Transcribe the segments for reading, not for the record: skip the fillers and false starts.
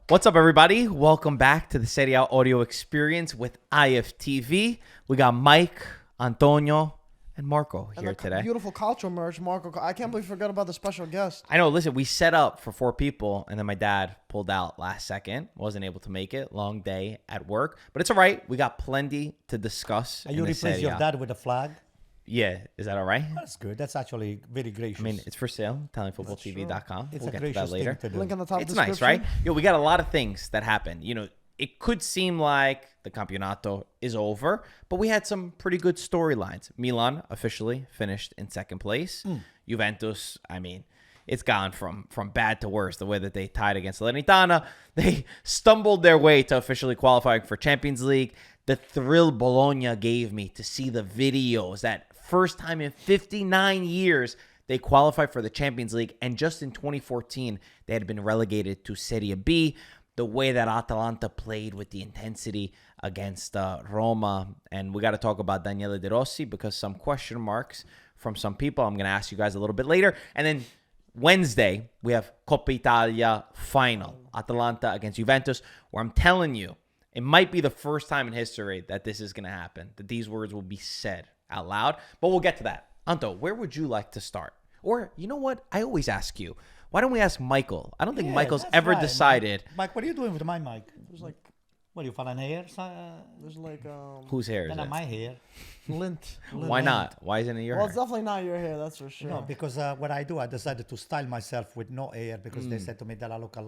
What's up, everybody? Welcome back to the Serie A audio experience with IFTV. We got Mike, Antonio, and Marco here today. Beautiful CALCIO merch, Marco. I can't believe you forgot about the special guest. I know, listen, we set up for 4 people, and then my dad pulled out last second. Wasn't able to make it. Long day at work. But it's all right. We got plenty to discuss. And you replace your dad with a flag? Yeah. Is that all right? That's good. That's actually very gracious. I mean, it's for sale. ItalianFootballTV.com. It's we'll a get to gracious that later. thing to do. Link in the top It's description. nice, right? Yo, we got a lot of things that happened. You know, it could seem like the Campionato is over, but we had some pretty good storylines. Milan officially finished in second place. Juventus, I mean, it's gone from bad to worse. The way that they tied against Salernitana, they stumbled their way to officially qualifying for Champions League. The thrill Bologna gave me to see the videos, that first time in 59 years they qualified for the Champions League, and just in 2014 they had been relegated to Serie B. The way that Atalanta played with the intensity against Roma, and we got to talk about Daniele De Rossi because some question marks from some people. I'm going to ask you guys a little bit later, and then Wednesday we have Coppa Italia final, Atalanta against Juventus, where I'm telling you, it might be the first time in history that this is going to happen, that these words will be said out loud. But we'll get to that. Anto, where would you like to start? Or, you know what? I always ask you. Why don't we ask Michael? I don't think Michael's ever decided. Mike, what are you doing with my mic? There's like, What are you, following hair? there's like, Whose hair is Not it? my hair. lint. Why not? Why isn't it your Well, hair? it's definitely not your hair, that's for sure. No, because what I do, I decided to style myself with no hair because they said to me that I look a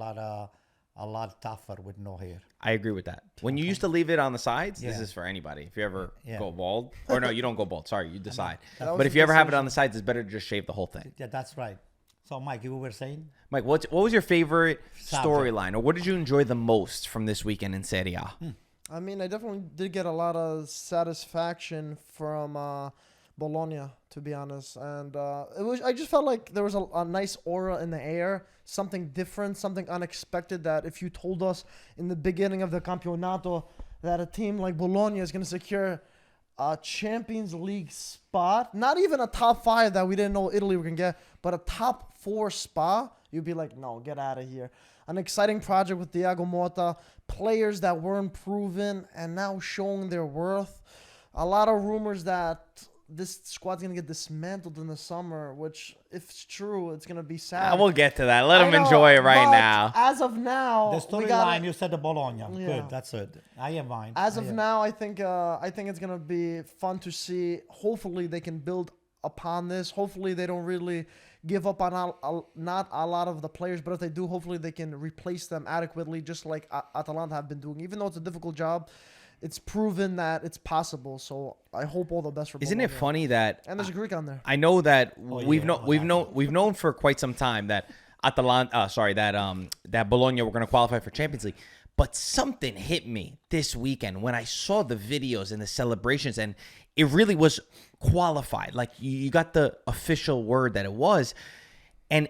lot tougher with no hair. I agree with that. When you used to leave it on the sides, this Yeah. is for anybody. If you ever Yeah. go bald, or no, you don't go bald. Sorry, you decide. That was But if the you ever have it decision. on the sides, it's better to just shave the whole thing. Yeah, that's right. So, Mike, you were saying? Mike, what was your favorite Subject. storyline, or what did you enjoy the most from this weekend in Serie A? I mean, I definitely did get a lot of satisfaction from Bologna, to be honest. And I just felt like there was a nice aura in the air, something different, something unexpected that if you told us in the beginning of the Campionato that a team like Bologna is going to secure a Champions League spot, not even a top 5 that we didn't know Italy were going to get, but a top 4 spot, you'd be like, no, get out of here. An exciting project with Motta, players that weren't proven and now showing their worth. A lot of rumors that this squad's going to get dismantled in the summer, which, if it's true, it's going to be sad. We'll get to that. Let I him know, enjoy it right but now. As of now, The we gotta- storyline, you said the Bologna. Yeah. Good, that's it. I am mine. As of now, I think it's gonna be fun to see. Hopefully, they can build upon this. Hopefully, they don't really give up on not a lot of the players, but if they do, hopefully they can replace them adequately, just like Atalanta have been doing. Even though it's a difficult job, it's proven that it's possible. So I hope all the best for. Isn't it Bologna. funny that And there's a Greek on there. I know that Oh, we've yeah. known for quite some time that that Bologna were going to qualify for Champions League, but something hit me this weekend when I saw the videos and the celebrations, and it really was qualified. Like you got the official word that it was, and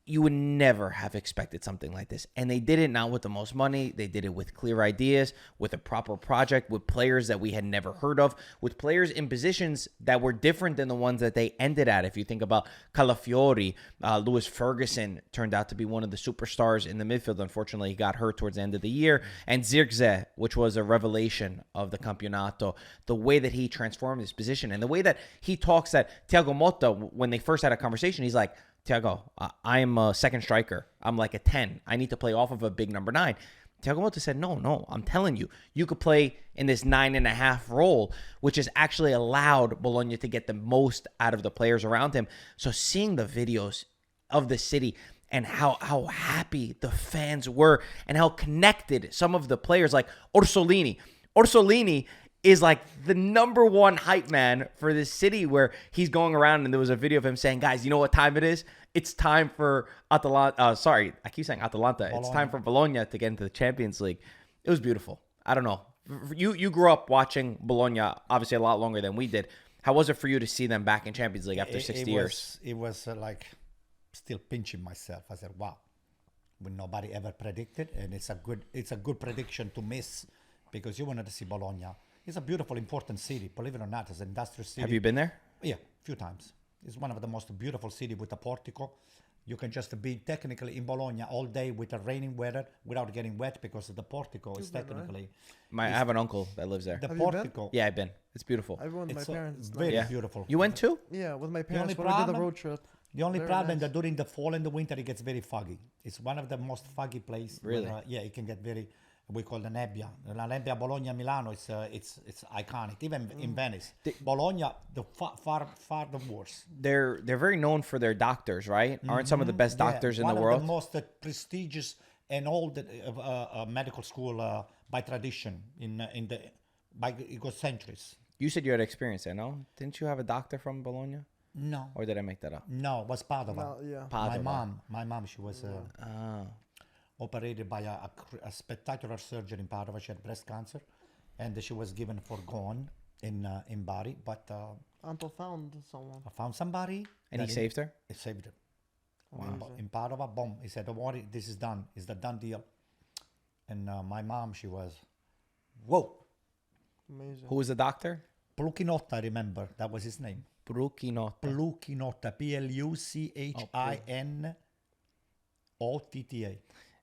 you would never have expected something like this. And they did it not with the most money. They did it with clear ideas, with a proper project, with players that we had never heard of, with players in positions that were different than the ones that they ended at. If you think about Calafiori, Lewis Ferguson turned out to be one of the superstars in the midfield. Unfortunately, he got hurt towards the end of the year. And Zirkzee, which was a revelation of the Campionato, the way that he transformed his position and the way that he talks that Thiago Motta, when they first had a conversation, he's like, Thiago, I am a second striker. I'm like a 10. I need to play off of a big number 9. Thiago Motta said, no, I'm telling you, you could play in this 9.5 role, which has actually allowed Bologna to get the most out of the players around him. So seeing the videos of the city and how happy the fans were and how connected some of the players like Orsolini is like the number 1 hype man for this city, where he's going around and there was a video of him saying, guys, you know what time it is? It's time for Atalanta. I keep saying Atalanta. Bologna. It's time for Bologna to get into the Champions League. It was beautiful. I don't know. You grew up watching Bologna obviously a lot longer than we did. How was it for you to see them back in Champions League after 60 years? It was like still pinching myself. I said, wow, when nobody ever predicted, and it's a good prediction to miss because you wanted to see Bologna. It's a beautiful, important city. Believe it or not, it's an industrial city. Have you been there? Yeah, a few times. It's one of the most beautiful cities with a portico. You can just be technically in Bologna all day with a raining weather without getting wet because the portico is been, right? technically I have an uncle that lives there. the Have you been? portico. Yeah, I've been. It's beautiful. I went with my It's parents. very Yeah. beautiful. You went too? Yeah, with my only parents when we did the problem- road trip. The only Very problem nice. that during the fall and the winter it gets very foggy. It's one of the most foggy places. Really? Yeah, it can get very. We call the nebbia. La nebbia Bologna Milano. It's iconic. Even in Venice, Bologna the far the worst. They're very known for their doctors, right? Aren't some of the best doctors in the one world? of the most prestigious and old medical school by tradition it goes centuries. You said you had experience there, no? Didn't you have a doctor from Bologna? No, Or did I make that up? no, it was Padova. No, yeah. Padova. My mom, she was operated by a spectacular surgeon in Padova. She had breast cancer, and she was given for gone in Bari. But Anto found someone. I found somebody, And he that saved her? He saved her. Amazing. In Padova, boom. He said, "Don't worry, this is done. It's the done deal." And my mom, she was, whoa. Amazing. Who was the doctor? Pluchinotta, I remember. That was his name. Bruchinotta. Pluchinotta. Pluchinotta.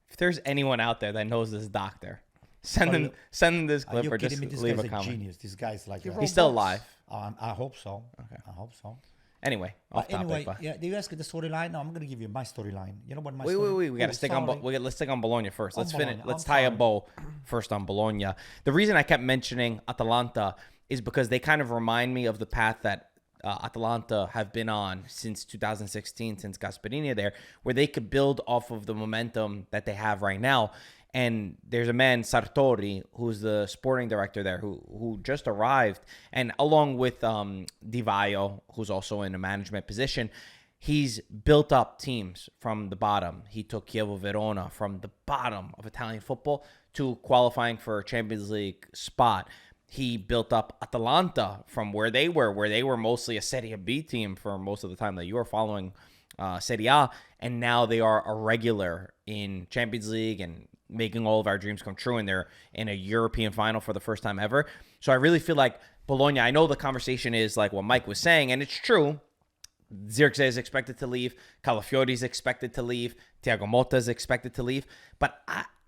If there's anyone out there that knows this doctor, send them this Are clip you or kidding just me? This leave guy's a a comment. genius. This guy's like... wrote He's still books. alive. I hope so. Okay. I hope so. Anyway, off But anyway, topic. yeah, do you ask the storyline? No, I'm going to give you my storyline. You know what my Wait. story... We got to Oh, stick sorry. on. Let's stick on Bologna first. On Let's finish. Bologna, Let's I'm tie a sorry. bow first on Bologna. The reason I kept mentioning Atalanta is because they kind of remind me of the path that Atalanta have been on since 2016, since Gasperini there, where they could build off of the momentum that they have right now. And there's a man, Sartori, who's the sporting director there, who just arrived, and along with Di Vaio, who's also in a management position, he's built up teams from the bottom. He took Chievo Verona from the bottom of Italian football to qualifying for a Champions League spot. He built up Atalanta from where they were mostly a Serie B team for most of the time that you were following Serie A, and now they are a regular in Champions League and making all of our dreams come true, and they're in a European final for the first time ever. So I really feel like Bologna, I know the conversation is like what Mike was saying, and it's true. Zirkzee is expected to leave. Calafiori is expected to leave. Thiago Motta is expected to leave. But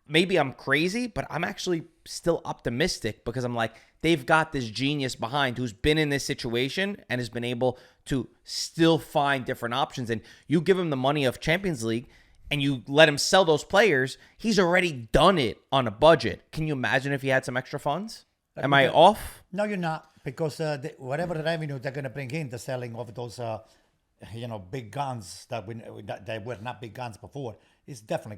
maybe I'm crazy, but I'm actually still optimistic because I'm like, they've got this genius behind who's been in this situation and has been able to still find different options. And you give him the money of Champions League and you let him sell those players, he's already done it on a budget. Can you imagine if he had some extra funds? Am I off? No, you're not, because whatever revenue they're going to bring in, the selling of those, big guns that they were not big guns before, is definitely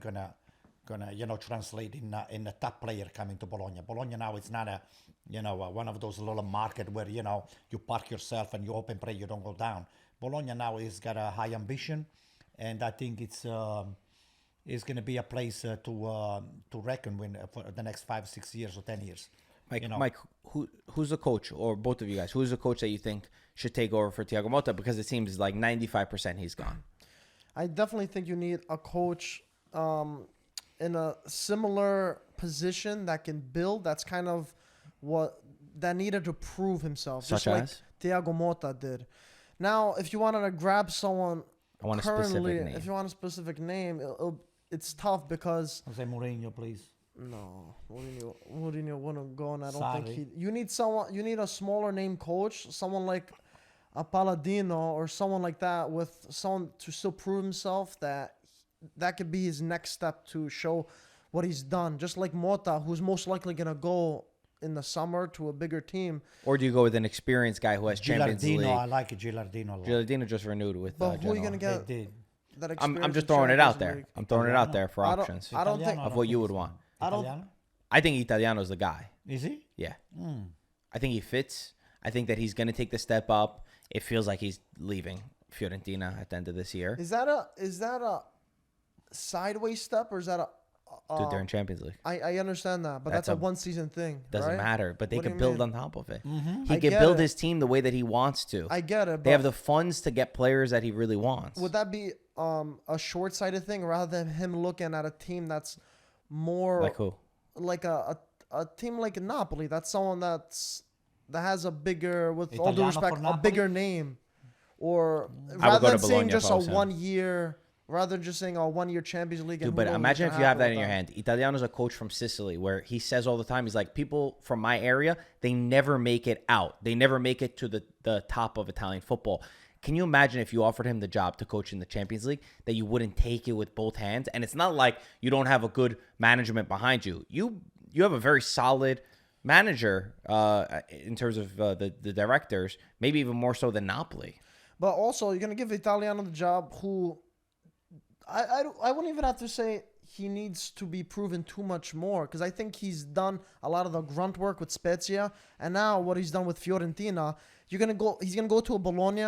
gonna translate in a top player coming to Bologna. Bologna now is not a one of those little market where you park yourself and you hope and pray you don't go down. Bologna now has got a high ambition, and I think it's going to be a place to reckon with for the next 5, 6 years or 10 years. Mike, who's the coach, or both of you guys, who's the coach that you think should take over for Thiago Motta? Because it seems like 95% he's gone. I definitely think you need a coach in a similar position that can build. That's kind of what that needed to prove himself, Such just like as? Thiago Motta did. Now, if you wanted to grab someone I want a currently, specific name. if you want a specific name, it's tough because Jose Mourinho, please. no, Mourinho wouldn't go, and I don't Sorry. think you need someone. You need a smaller name coach, someone like a Palladino or someone like that, with someone to still prove himself. That could be his next step to show what he's done. Just like Motta, who's most likely gonna go in the summer to a bigger team. Or do you go with an experienced guy who has Champions League? Gilardino, I like it. Gilardino a lot. Gilardino just renewed with But who are you Genoa. gonna get They did. that I'm experience just in throwing it out Champions there. League? I'm throwing it out there for I don't- options I don't think- Italiano, of what you think would so. want. I don't- Italiano? I think Italiano's the guy. Is he? Yeah. I think he fits. I think that he's going to take the step up. It feels like he's leaving Fiorentina at the end of this year. Is that a sideways step, or is that a? Dude, they're in Champions League. I understand that, but That's that's a- a one season thing. Doesn't right? matter, but they What do could you build mean? on top of it. Mm-hmm. He I could get build it. his team the way that he wants to. I get it. They have but the funds to get players that he really wants. would that be a short sighted thing rather than him looking at a team that's more Like who? like a team like Napoli? That's someone that has a bigger, with all due Italiano respect, for a Napoli? bigger name, or I would rather go than to saying Bologna just if I a was him. 1 year rather than just saying, "Oh, 1 year Champions League." Dude, And but who knows imagine what's if gonna you have that happen in with your them. hand. Italiano's a coach from Sicily where he says all the time, he's like, people from my area, they never make it out. They never make it to the top of Italian football. Can you imagine if you offered him the job to coach in the Champions League, that you wouldn't take it with both hands? And it's not like you don't have a good management behind you. You have a very solid manager in terms of the directors, maybe even more so than Napoli. But also, you're gonna give Italiano the job who I wouldn't even have to say he needs to be proven too much more, because I think he's done a lot of the grunt work with Spezia, and now what he's done with Fiorentina. He's gonna go to a Bologna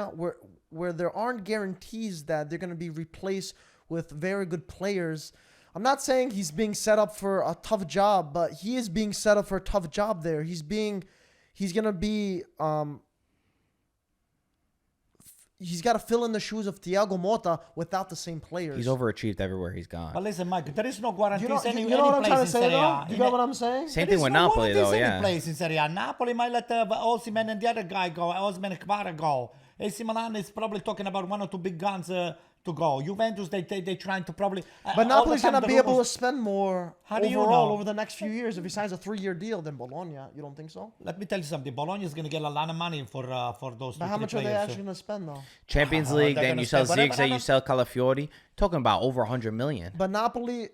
where there aren't guarantees that they're gonna be replaced with very good players. I'm not saying he's being set up for a tough job, but he is being set up for a tough job there. He's gonna be he's got to fill in the shoes of Thiago Motta without the same players. He's overachieved everywhere he's gone. But listen, Mike, there is no guarantees You know what I'm trying to say, though? A. You got what I'm saying? Same thing with Napoli, though, yeah. Any place in Serie A. Napoli might let Osimhen and the other guy go, Osimhen and Kvara go. AC Milan is probably talking about one or two big guns to go. Juventus, they trying to probably... But Napoli's going to be able to spend more How do you overall know? over the next few years if he signs a 3-year deal than Bologna. You don't think so? Let me tell you something. Bologna is going to get a lot of money for those But two how much are players. they actually going to spend, though? Champions Oh, League, they're then gonna you sell spend whatever. Zirkzee, you sell Calafiori. Talking about over 100 million. But Napoli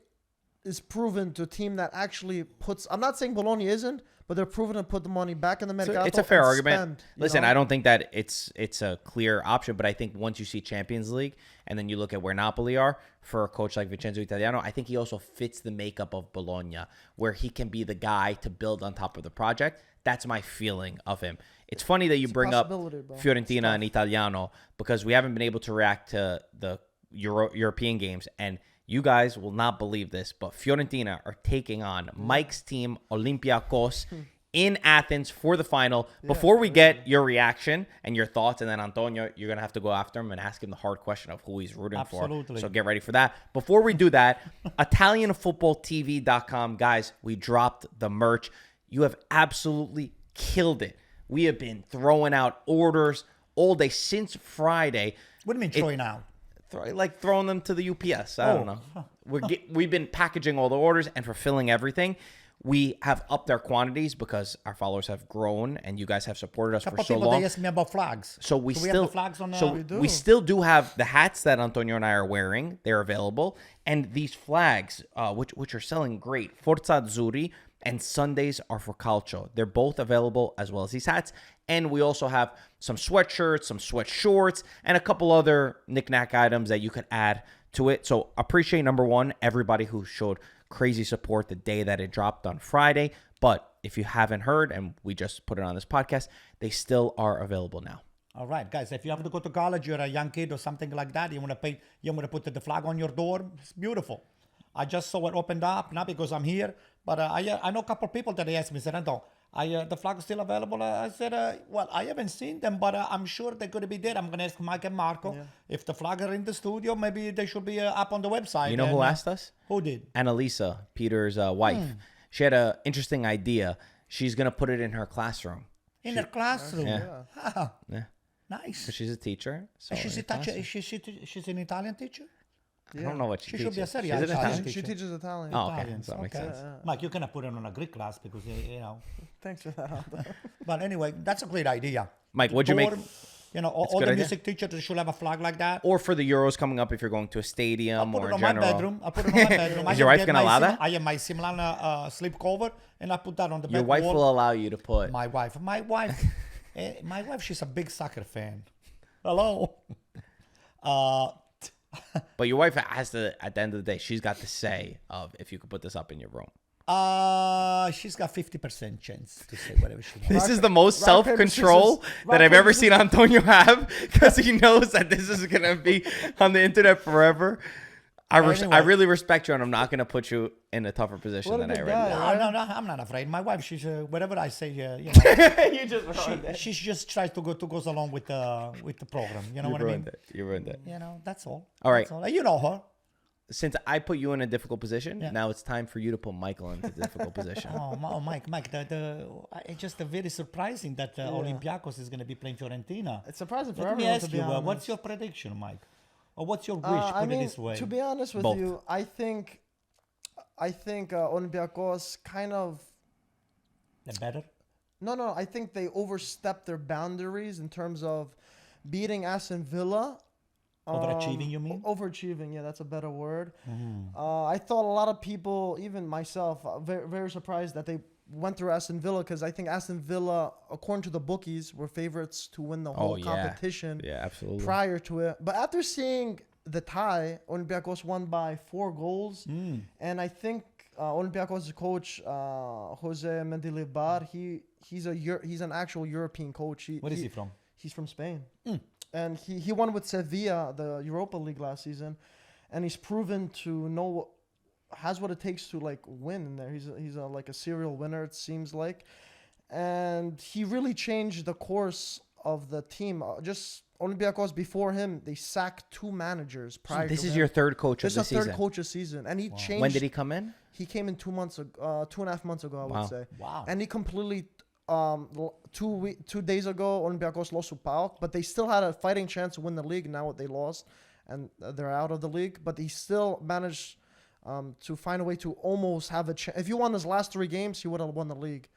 is proven to a team that actually puts... I'm not saying Bologna isn't, but they're proven to put the money back in the So mercato. it's a fair and argument. spend, you Listen, know? I don't think that it's a clear option, but I think once you see Champions League and then you look at where Napoli are for a coach like Vincenzo Italiano, I think he also fits the makeup of Bologna, where he can be the guy to build on top of the project. That's my feeling of him. It's funny that you bring up possibility, bro. Fiorentina and Italiano, because we haven't been able to react to the European games, and you guys will not believe this, but Fiorentina are taking on Mike's team, Olympiakos, in Athens for the final. Before we get your reaction and your thoughts, and then Antonio, you're going to have to go after him and ask him the hard question of who he's rooting Absolutely. for. So get ready for that. Before we do that, ItalianFootballTV.com. Guys, we dropped the merch. You have absolutely killed it. We have been throwing out orders all day since Friday. What do you mean throwing out? Like throwing them to the UPS. I don't know. We've been packaging all the orders and fulfilling everything. We have upped our quantities because our followers have grown and you guys have supported us for so long. They asked me about flags. So we Do still have the flags on. we still do have the hats that Antonio and I are wearing. They're available, and these flags, which are selling great. Forza Azzurri and Sundays are for Calcio. They're both available as well as these hats. And we also have some sweatshirts, some sweat shorts, and a couple other knick-knack items that you could add to it. So appreciate, number one, everybody who showed crazy support the day that it dropped on Friday. But if you haven't heard, and we just put it on this podcast, they still are available now. All right, guys, if you have to go to college, you're a young kid or something like that, you want to put the flag on your door, it's beautiful. I just saw it opened up, not because I'm here, but I know a couple of people that they asked me, said, Anton, the flag is still available? I said, well, I haven't seen them, but I'm sure they're going to be there. I'm going to ask Mike and Marco. Yeah. If the flag are in the studio, maybe they should be up on the website. You know who asked us? Who did? Annalisa, Peter's wife. She had an interesting idea. She's going to put it in her classroom. In her classroom? Yeah. Oh, Yeah. nice. So she's a teacher. So She's an Italian teacher? I don't know what she teaches. Should be a Serie A She's an Italian Italian. She teaches Italian. Oh, okay. Italians, So that makes okay. sense. Mike, you cannot put it on a Greek class because, you know. Thanks for that. But anyway, that's a great idea. Mike, what'd you make? You know, all a good the idea. music teachers should have a flag like that. Or for the Euros coming up if you're going to a stadium I'll put or it in on my general. bedroom. I'll put it on my bedroom. Is your wife going to allow that? I have my Simlan sleep cover, and I put that on the Your bed wife wall. will allow you to put. My wife, she's a big soccer fan. Hello. But your wife has to, at the end of the day, she's got the say of if you could put this up in your room. She's got 50% chance to say whatever she wants. This is the most rock, paper, self-control scissors. that Rock, I've paper, ever seen Antonio have because he knows that this is going to be on the internet forever. I really respect you, and I'm not going to put you in a tougher position What a than I good already guy. did. No, I'm not afraid. My wife, she's whatever I say, you know, You just ruined it. she just tries to goes along with the program. You know You what I mean? ruined it. You ruined it. You know, that's all. All right. That's all. You know her. Since I put you in a difficult position, Yeah. now it's time for you to put Michael into a difficult position. Mike, it's just very surprising that Olympiakos is going to be playing Fiorentina. It's surprising for Let me everyone, ask to be you, honest. what's your prediction, Mike? Or what's your wish? I Put mean, it this way. to be honest with Both. you, I think Olympiakos kind of. The better? No. I think they overstepped their boundaries in terms of beating Aston Villa. Overachieving, you mean? Overachieving, yeah, that's a better word. Mm. I thought a lot of people, even myself, very, very surprised that they went through Aston Villa, because I think Aston Villa, according to the bookies, were favorites to win the whole competition Yeah, absolutely. prior to it. But after seeing the tie, Olympiakos won by 4 goals. And I think Olympiakos' coach, Jose Mendilibar, he's an actual European coach. Where is he from? He's from Spain. And he won with Sevilla, the Europa League last season. And he's proven to has what it takes to like win in there. He's like a serial winner, it seems like. And he really changed the course of the team. Just Olympiakos before him, they sacked 2 managers prior This to is him. your third coach of This the is the third season. coach of season. And he changed. When did he come in? He came in 2 months ago, 2.5 months ago, I would say. Wow. And he completely 2 days ago, Olympiakos lost to PAOK, but they still had a fighting chance to win the league. Now they lost, and they're out of the league. But he still managed to find a way to almost have a chance. If he won his last 3 games, he would have won the league.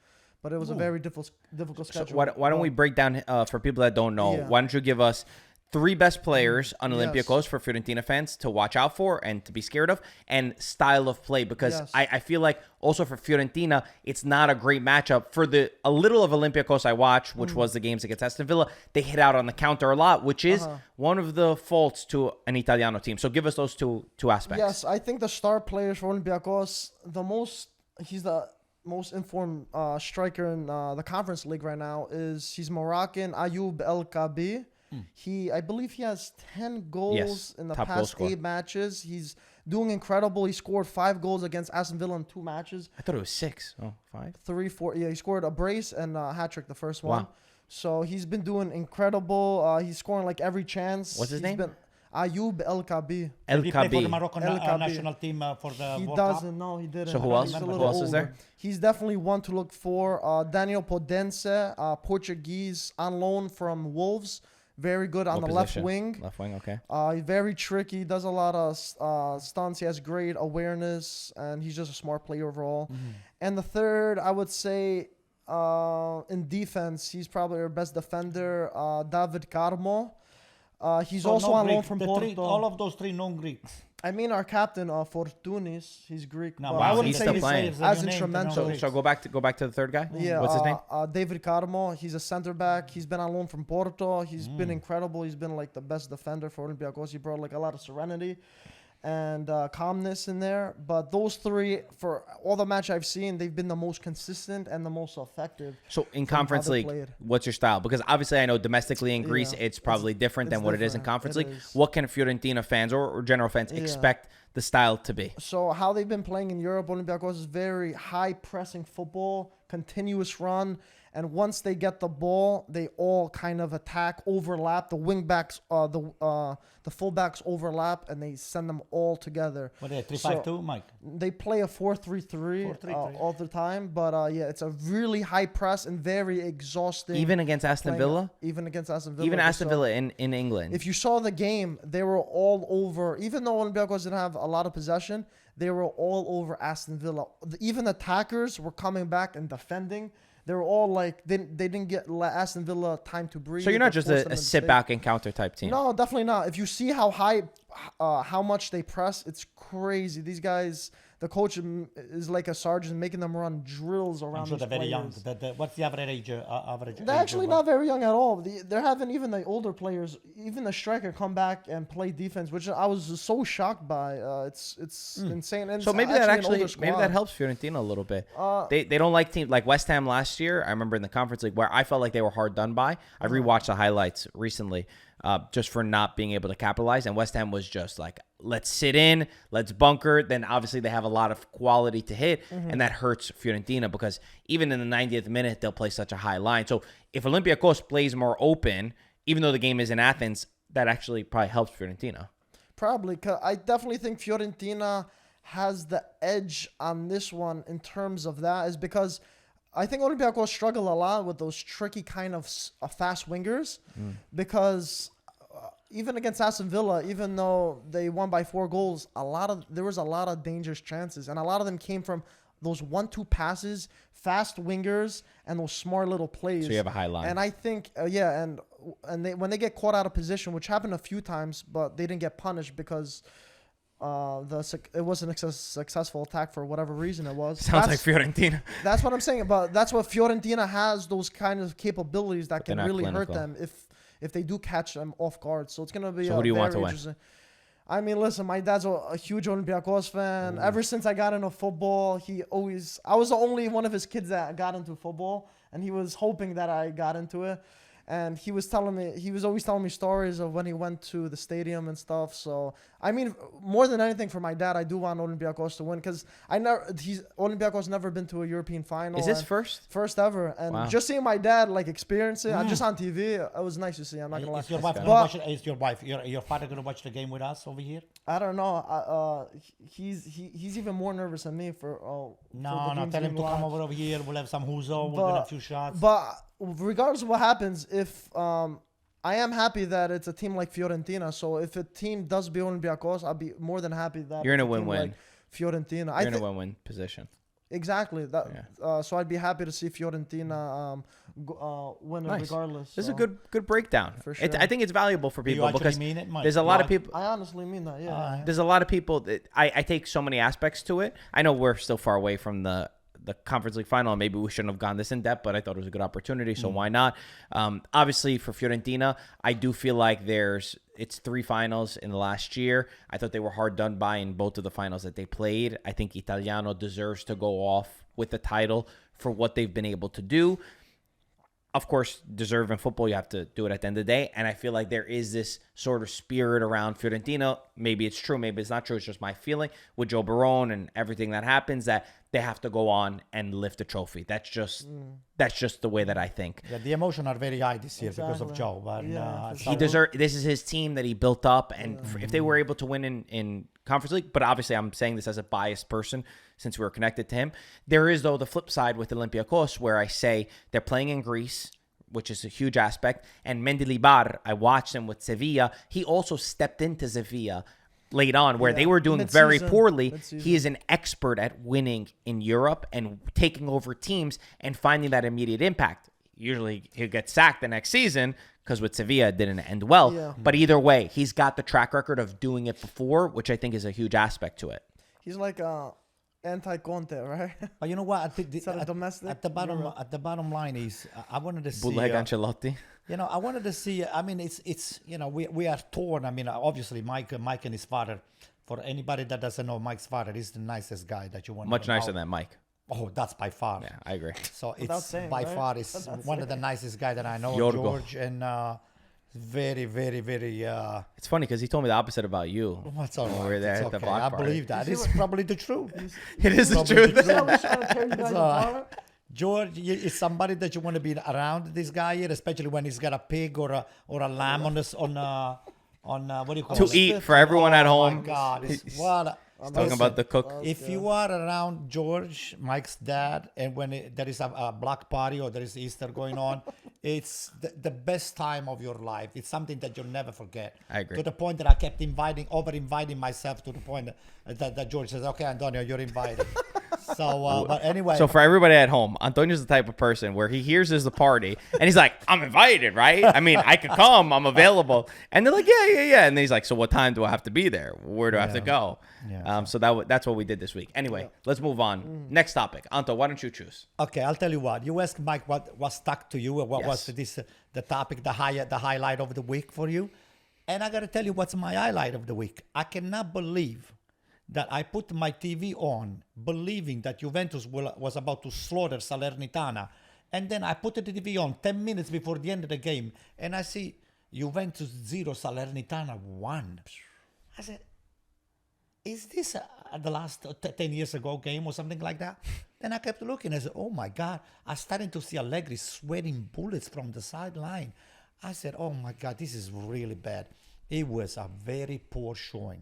But it was a very difficult So schedule. why don't we break down for people that don't know? Yeah. Why don't you give us 3 best players on Yes. Olympiakos for Fiorentina fans to watch out for and to be scared of, and style of play? Because Yes. I feel like also for Fiorentina, it's not a great matchup. For a little of Olympiakos I watched, which was the games against Aston Villa, they hit out on the counter a lot, which is one of the faults to an Italiano team. So give us those two aspects. Yes, I think the star players for Olympiakos, he's the most informed striker in the Conference League right now. He's Moroccan, Ayoub El Kabi. I believe he has 10 goals in the top goal past scorer. 8 matches. He's doing incredible. He scored 5 goals against Aston Villa in 2 matches. I thought it was 6. Oh, 5? 3, 4. Yeah, he scored a brace and a hat trick the first one. Wow. So he's been doing incredible. He's scoring like every chance. What's his name? Ayoub El Kabi. El Did he play for the Kabi. Moroccan El Kabi. national team for the He World doesn't. Cup? No, he didn't. So who else? He's a Who little else is older. there? He's definitely one to look for. Daniel Podense, Portuguese, on loan from Wolves. Very good on What the position? left wing. Left wing, okay. He's very tricky. Does a lot of stunts. He has great awareness, and he's just a smart player overall. And the third, I would say, in defense, he's probably our best defender, David Carmo. He's So also no on loan Greek. from The Porto. all of those 3 non-Greeks. I mean, our captain, Fortunis, he's Greek. No, but wow, I wouldn't he's say still he's playing. as instrumental. So go back to the third guy. Yeah, What's his name? David Carmo. He's a center back. He's been on loan from Porto. He's been incredible. He's been like the best defender for Olympiakos. He brought like a lot of serenity and calmness in there. But those 3, for all the match I've seen, they've been the most consistent and the most effective. So in from how Conference they League, played. what's your style? Because obviously I know domestically in Greece, Yeah, it's probably different than it's what it is in different. Conference It League. is. What can Fiorentina fans or general fans expect the style to be? So how they've been playing in Europe, Olympiakos is very high pressing football, continuous run, and once they get the ball, they all kind of attack, overlap. The wing backs, the fullbacks overlap, and they send them all together. What are they, 3-5-2, Mike? They play a 4-3-3 4-3-3. all the time, but yeah, it's a really high press and very exhausting. Even against Aston playing- Villa? Even against Aston Villa. Even they Aston saw- Villa in England. If you saw the game, they were all over. Even though Olympiakos didn't have a lot of possession, they were all over Aston Villa. Even attackers were coming back and defending. They were all like, they didn't get Aston Villa time to breathe. So you're not They just forced them a to sit stay. back and counter type team. No, definitely not. If you see how high, how much they press, it's crazy. These guys, the coach is like a sergeant making them run drills around I'm sure these they're very young. players. What's the average age? Average They're age actually of, not very young at all. They're having even the older players, even the striker, come back and play defense, which I was so shocked by. It's insane. And So it's maybe that an actually older maybe squad. that helps Fiorentina a little bit. They don't like teams like West Ham last year. I remember in the Conference League where I felt like they were hard done by. I rewatched the highlights recently just for not being able to capitalize, and West Ham was just like, let's sit in, let's bunker. Then obviously they have a lot of quality to hit, and that hurts Fiorentina because even in the 90th minute they'll play such a high line. So if Olympiakos plays more open, even though the game is in Athens, that actually probably helps Fiorentina. Probably, 'cause I definitely think Fiorentina has the edge on this one in terms of that, is because I think Olympiakos struggle a lot with those tricky kind of fast wingers because even against Aston Villa, even though they won by 4 goals, there was a lot of dangerous chances, and a lot of them came from those 1-2 passes, fast wingers, and those smart little plays. So you have a high line. And I think, and when they get caught out of position, which happened a few times, but they didn't get punished because it wasn't a successful attack for whatever reason it was. Sounds like Fiorentina. That's what I'm saying. But that's what Fiorentina has, those kind of capabilities that They're can not really hurt clinical. them if they do catch them off guard. So it's gonna be So who do you want to win? interesting. I mean, listen, my dad's a huge Olympiakos fan. Ever since I got into football, I was the only one of his kids that got into football, and he was hoping that I got into it. And he was always telling me stories of when he went to the stadium and stuff. So, I mean, more than anything for my dad, I do want Olympiakos to win because Olympiakos never been to a European final. Is this first? First ever. And Wow. just seeing my dad like experience it, just on TV, it was nice to see. I'm not gonna lie. Is your wife That's gonna good. watch it? Is your wife, your father gonna watch the game with us over here? I don't know. He's even more nervous than me for No, games tell him being to come watched. over here. We'll have some huzo. We'll get a few shots. But regardless of what happens, if I am happy that it's a team like Fiorentina. So if a team does beat Olympiakos, I'll be more than happy that You're in it's a team win-win. Like Fiorentina. You're in a win-win position. Exactly. That. Yeah. So I'd be happy to see Fiorentina win it Nice. regardless. This is a so. good breakdown. For sure. I think it's valuable for Do you people actually because mean it, Mike? there's a lot of people. I honestly mean that. Yeah. There's a lot of people that I take so many aspects to it. I know we're still far away from the Conference League final, and maybe we shouldn't have gone this in depth, but I thought it was a good opportunity, so why not? Obviously, for Fiorentina, I do feel like it's 3 finals in the last year. I thought they were hard done by in both of the finals that they played. I think Italiano deserves to go off with the title for what they've been able to do. Of course, deserve in football, you have to do it at the end of the day. And I feel like there is this sort of spirit around Fiorentina. Maybe it's true, maybe it's not true. It's just my feeling with Joe Barone and everything that happens that they have to go on and lift a trophy. That's just the way that I think. Yeah, the emotions are very high this year because of Exactly. Joe. But Yeah, for so- He deserves. This is his team that he built up, and if they were able to win in Conference League, but obviously I'm saying this as a biased person since we were connected to him. There is though the flip side with Olympiakos where I say they're playing in Greece, which is a huge aspect, and Mendilibar. I watched him with Sevilla. He also stepped into Sevilla late on where they were doing very Mid-season. poorly. Mid-season. He is an expert at winning in Europe and taking over teams and finding that immediate impact. Usually he'll get sacked the next season because with Sevilla it didn't end well. Yeah. But either way, he's got the track record of doing it before, which I think is a huge aspect to it. He's like anti-Conte, right? But you know what? I think Instead of domestic, at the bottom line is I wanted to see. Bootleg Ancelotti. I wanted to see. I mean, it's we are torn. I mean, obviously Mike and his father. For anybody that doesn't know, Mike's father is the nicest guy that you want. Much to know. nicer than Mike. Oh, that's by far. Yeah, I agree. So Without it's saying, by right? far is Without one of the nicest guy that I know, Yorgo. George, and very, very, very. It's funny because he told me the opposite about you. What's all when we right? were there It's at the okay. block I party. believe that. It's probably the truth. It is the Probably truth. the truth. Somebody's trying to tear you guys So, apart. George is somebody that you want to be around this guy here, especially when he's got a pig or a lamb on what do you call To it? eat for everyone at Oh home. my God! He's talking about the cook. If you are around George, Mike's dad, and when there is a block party or there is Easter going on, it's the best time of your life. It's something that you'll never forget. I agree. To the point that I kept over-inviting myself to the point that George says, "Okay, Antonio, you're invited." So, but anyway. So for everybody at home, Antonio's the type of person where he hears there's a party and he's like, I'm invited, right? I mean, I could come, I'm available. And they're like, yeah. And then he's like, so what time do I have to be there? Where do I have to go? Yeah. So that's what we did this week. Anyway, let's move on. Next topic. Anto, why don't you choose? Okay, I'll tell you what. You asked Mike what stuck to you, what was Yes. this the topic, the highlight of the week for you, and I gotta tell you what's my highlight of the week. I cannot believe that I put my TV on, believing that Juventus was about to slaughter Salernitana, and then I put the TV on 10 minutes before the end of the game, and I see Juventus 0, Salernitana 1. I said, is this the last 10 years ago game or something like that? Then I kept looking. I said, oh my God. I started to see Allegri sweating bullets from the sideline. I said, oh my God, this is really bad. It was a very poor showing.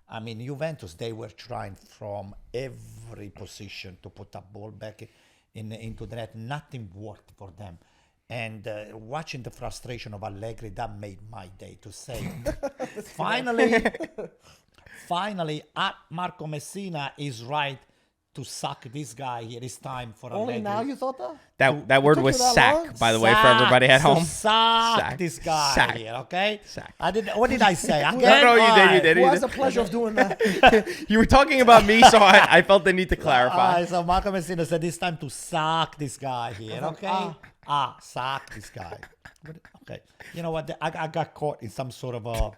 I mean, Juventus, they were trying from every position to put that ball back into the net. Nothing worked for them. And watching the frustration of Allegri, that made my day to say, finally, Marco Messina is right to suck this guy here. It's time for Only Allegri. now you thought that? That word took was you that sack, long? by the way, for everybody at home. Suck this guy Sack. here, okay? Sack. What did I say? Again? No, you did. Who has the pleasure of doing that? You were talking about me, so I felt the need to clarify. So Marco Messina said it's time to suck this guy here, okay? Suck this guy. Okay. You know what? I got caught in some sort of a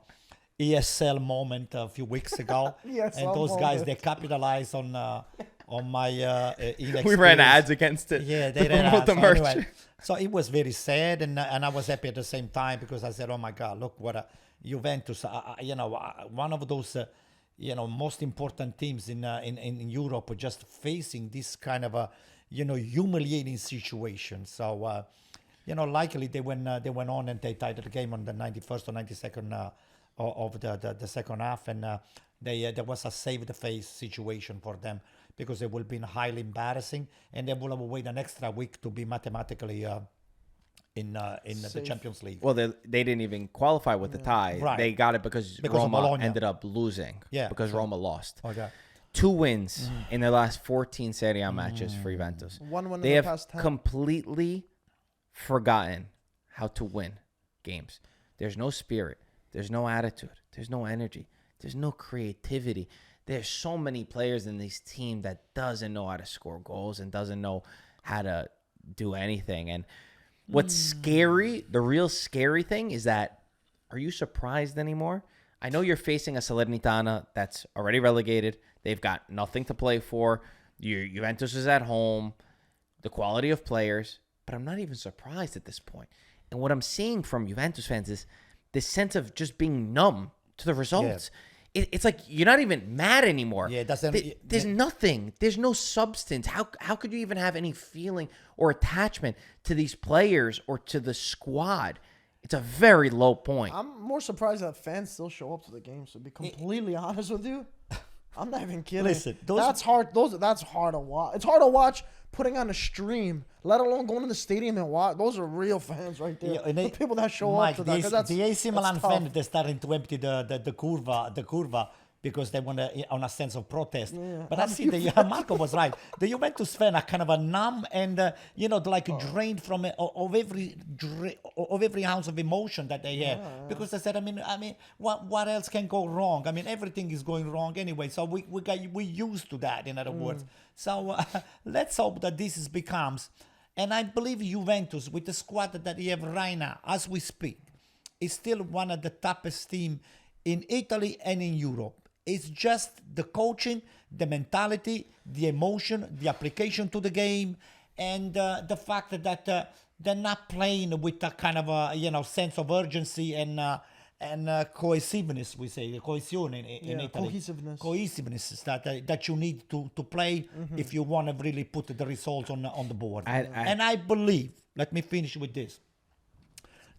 ESL moment a few weeks ago. ESL And those guys, moment. they capitalized on my inexperience. We ran ads against it. Yeah, they to ran promote ads. the So merch. anyway, so it was very sad, and I was happy at the same time because I said, "Oh my God, look what a Juventus! One of those, most important teams in Europe, are just facing this kind of a, humiliating situation." So, likely they went on and they tied the game on the 91st or 92nd of the second half, and there was a save the face situation for them, because it will be highly embarrassing, and they will have to wait an extra week to be mathematically in the Champions League. Well, they didn't even qualify with the tie. Right. They got it because of Roma Bologna. ended up losing. Yeah, because so- Roma lost. Okay. 2 wins in their last 14 Serie A matches for Juventus. One win They in the have past 10. completely forgotten how to win games. There's no spirit. There's no attitude. There's no energy. There's no creativity. There's so many players in this team that doesn't know how to score goals and doesn't know how to do anything. And what's scary, the real scary thing is that, are you surprised anymore? I know you're facing a Salernitana that's already relegated. They've got nothing to play for. Juventus is at home. The quality of players. But I'm not even surprised at this point. And what I'm seeing from Juventus fans is this sense of just being numb to the results. It's like you're not even mad anymore. Yeah, it doesn't. There's nothing. There's no substance. How could you even have any feeling or attachment to these players or to the squad? It's a very low point. I'm more surprised that fans still show up to the games, to be completely honest with you. I'm not even kidding. Listen, that's hard. That's hard to watch. It's hard to watch putting on a stream, let alone going to the stadium and watch. Those are real fans right there. Yeah, the people that show Mike, up to that. 'Cause the AC Milan that's tough. fan, they're starting to empty the curva because they want on a sense of protest. But I see Marco was right. The Juventus fan are kind of a numb and drained from of every ounce of emotion that they have, because they said, I mean, what else can go wrong? I mean, everything is going wrong anyway. So we used to that, in other words. So let's hope that this becomes, and I believe Juventus, with the squad that they have right now, as we speak, is still one of the toughest team in Italy and in Europe. It's just the coaching, the mentality, the emotion, the application to the game, and the fact that they're not playing with a kind of a sense of urgency and cohesiveness. We say cohesion in Italy. Cohesiveness is that you need to play if you want to really put the results on the board. And I believe, let me finish with this,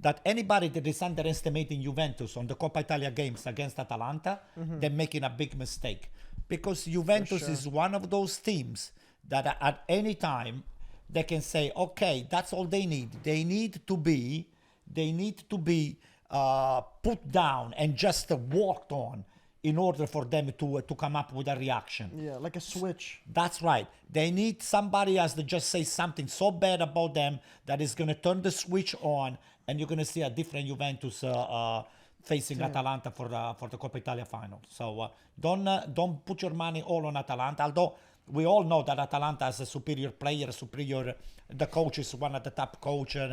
that anybody that is underestimating Juventus on the Coppa Italia games against Atalanta, they're making a big mistake. Because Juventus is one of those teams that at any time they can say, okay, that's all they need. They need to be put down and just walked on in order for them to come up with a reaction. Yeah, like a switch. That's right. They need somebody else to just say something so bad about them that is going to turn the switch on, and you're going to see a different Juventus facing Atalanta for the Coppa Italia final. So don't put your money all on Atalanta, although we all know that Atalanta has a superior player, the coach is one of the top coaches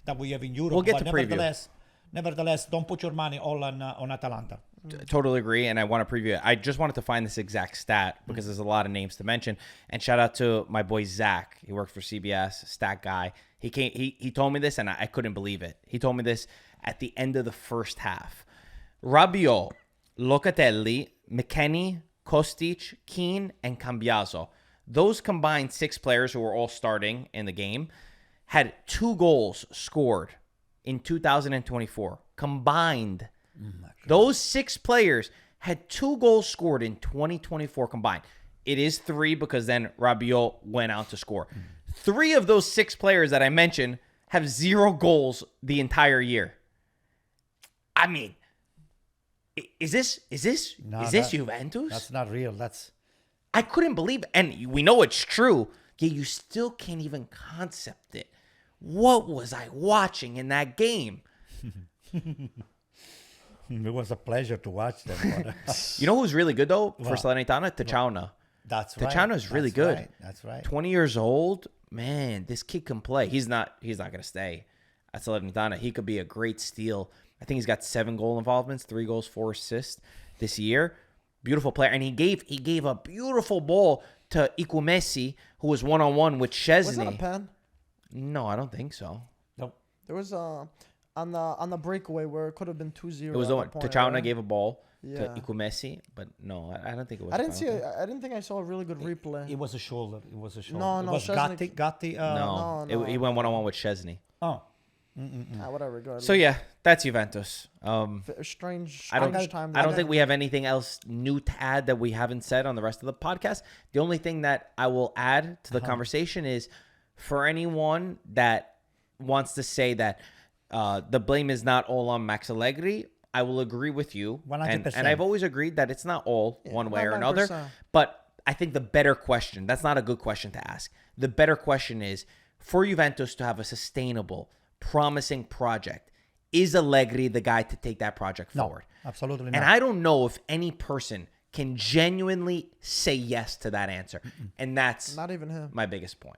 that we have in Europe. We'll get but to preview. Nevertheless, don't put your money all on Atalanta. Totally agree, and I want to preview it. I just wanted to find this exact stat because there's a lot of names to mention. And shout out to my boy Zach. He works for CBS, stat guy. He told me this, and I couldn't believe it. He told me this at the end of the first half. Rabiot, Locatelli, McKennie, Kostic, Keane, and Cambiaso. Those combined 6 players who were all starting in the game had 2 goals scored in 2024. Combined. Those 6 players had 2 goals scored in 2024 combined. It is 3 because then Rabiot went out to score. 3 of those 6 players that I mentioned have 0 goals the entire year. I mean, is this Juventus? That's not real. I couldn't believe it. And we know it's true, yet you still can't even concept it. What was I watching in that game? It was a pleasure to watch them. You know who's really good, though, for What? Salernitana? Tachowna. That's right. Tachowna's really That's good. Right. That's right. 20 years old. Man, this kid can play. He's not going to stay at Salernitana. He could be a great steal. I think he's got 7 goal involvements, 3 goals, 4 assists this year. Beautiful player. And he gave a beautiful ball to Ikumesi, who was one-on-one with Szczesny. Was that a pen? No, I don't think so. Nope. There was on the breakaway where it could have been 2-0. It was the one. Tachowna gave a ball Yeah. to Ikumesi, but no, I don't think it was. I didn't see. penalty. I didn't think I saw a really good replay. It was a shoulder. It was a shoulder. No, It no, was Szczesny- Gatti. No, no, he went one-on-one with Szczesny. Oh. Whatever. Regardless. So yeah, that's Juventus. Strange I don't time. I don't think we have anything else new to add that we haven't said on the rest of the podcast. The only thing that I will add to the conversation is for anyone that wants to say that the blame is not all on Max Allegri, I will agree with you. 100%. And I've always agreed that it's not all one way or another. 100%. But I think the better question, that's not a good question to ask. The better question is for Juventus to have a sustainable, promising project, is Allegri the guy to take that project forward? Absolutely not. And I don't know if any person can genuinely say yes to that answer. And that's Not even him. my biggest point.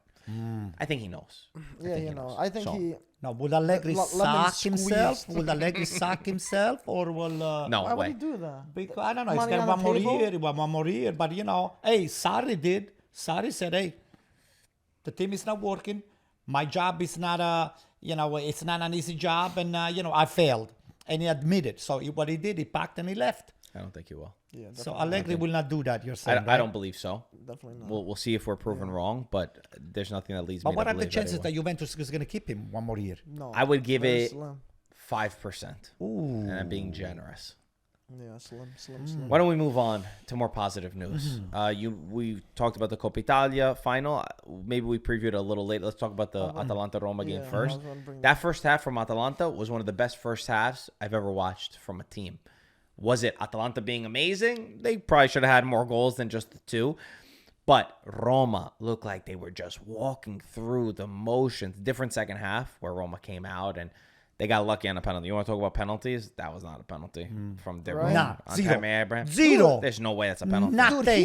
I think he knows. Yeah, you know. I think So- he. No, would Allegri Lemon sack himself? squeezed. Would Allegri sack himself, or will? No Why would way. he do that? Because, I don't know. He's Money got on one the more table? year. One more year. But hey, Sarri did. Sarri said, "Hey, the team is not working. My job is not it's not an easy job, and I failed." And he admitted. So what he did, he packed and he left. I don't think he will. Yeah, So Allegri will not do that. You're saying, I right? don't believe so. definitely not. We'll see if we're proven wrong, but there's nothing that leads But me what to are the believe chances that that he Juventus is going to keep him one more year? No, I would give very it slim. 5%. Ooh. And I'm being generous. Yeah, slim. Why don't we move on to more positive news? We talked about the Coppa Italia final. Maybe we previewed it a little late. Let's talk about the Atalanta Roma game Yeah, first. I was gonna bring That first half from Atalanta was one of the best first halves I've ever watched from a team. Was it Atalanta being amazing? They probably should have had more goals than just the 2. But Roma looked like they were just walking through the motions. Different second half where Roma came out and they got lucky on a penalty. You want to talk about penalties? That was not a penalty from De Right. Bruyne. Nah, on zero. Tammy Abraham. Zero. There's no way that's a penalty. Nah. Dude, Nothing.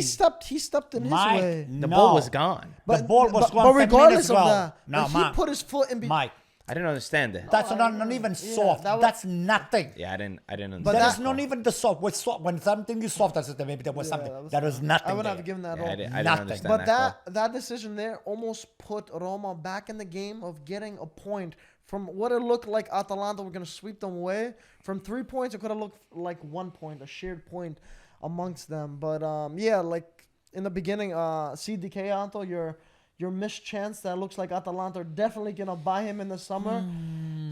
he stepped in his Mike, way. The no. ball was gone. The ball was but, gone but 10 regardless minutes of ago. that, No, like, he Mike. put his foot in. Mike, I didn't understand it. that's not even soft. that was- That's nothing. Yeah, I didn't understand. But That that- is not even the soft. When something is soft, that's maybe there was something. That was nothing. I would there. have given that Yeah, all. I didn't Nothing. understand But that call. that decision there almost put Roma back in the game of getting a point from what it looked like Atalanta were going to sweep them away. From 3 points, it could have looked like 1 point, a shared point amongst them. But yeah, like in the beginning, CDK, Anto, your missed chance that looks like Atalanta are definitely going to buy him in the summer.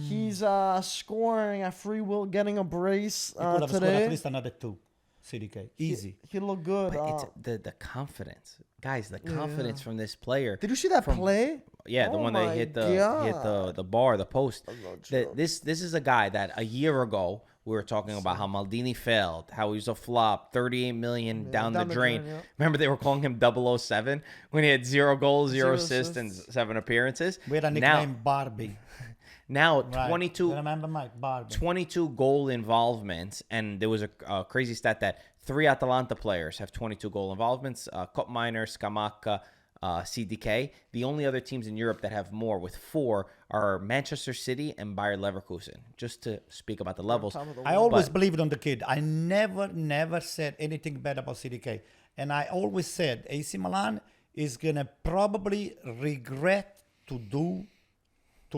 He's scoring at free will, getting a brace He could have scored at today. least another 2. CDK. Easy. He looked good. But it's the confidence, guys. The confidence from this player. Did you see that play? Yeah, the Oh one that my hit God. the bar, the post. not This is a guy that a year ago we were talking about how Maldini failed, how he was a flop, 38 million down the drain. yeah. Remember they were calling him 007 when he had 0 goals, 0 0 assists, and 7 appearances. We had a nickname Barbie. Now Right. 22 You remember Mike? Barbie. 22 goal involvements, and there was a crazy stat that 3 Atalanta players have 22 goal involvements, Koopmeiners, Scamacca, CDK. The only other teams in Europe that have more with 4 are Manchester City and Bayer Leverkusen, just to speak about the levels. I always believed on the kid. I never said anything bad about CDK. And I always said AC Milan is going to probably regret to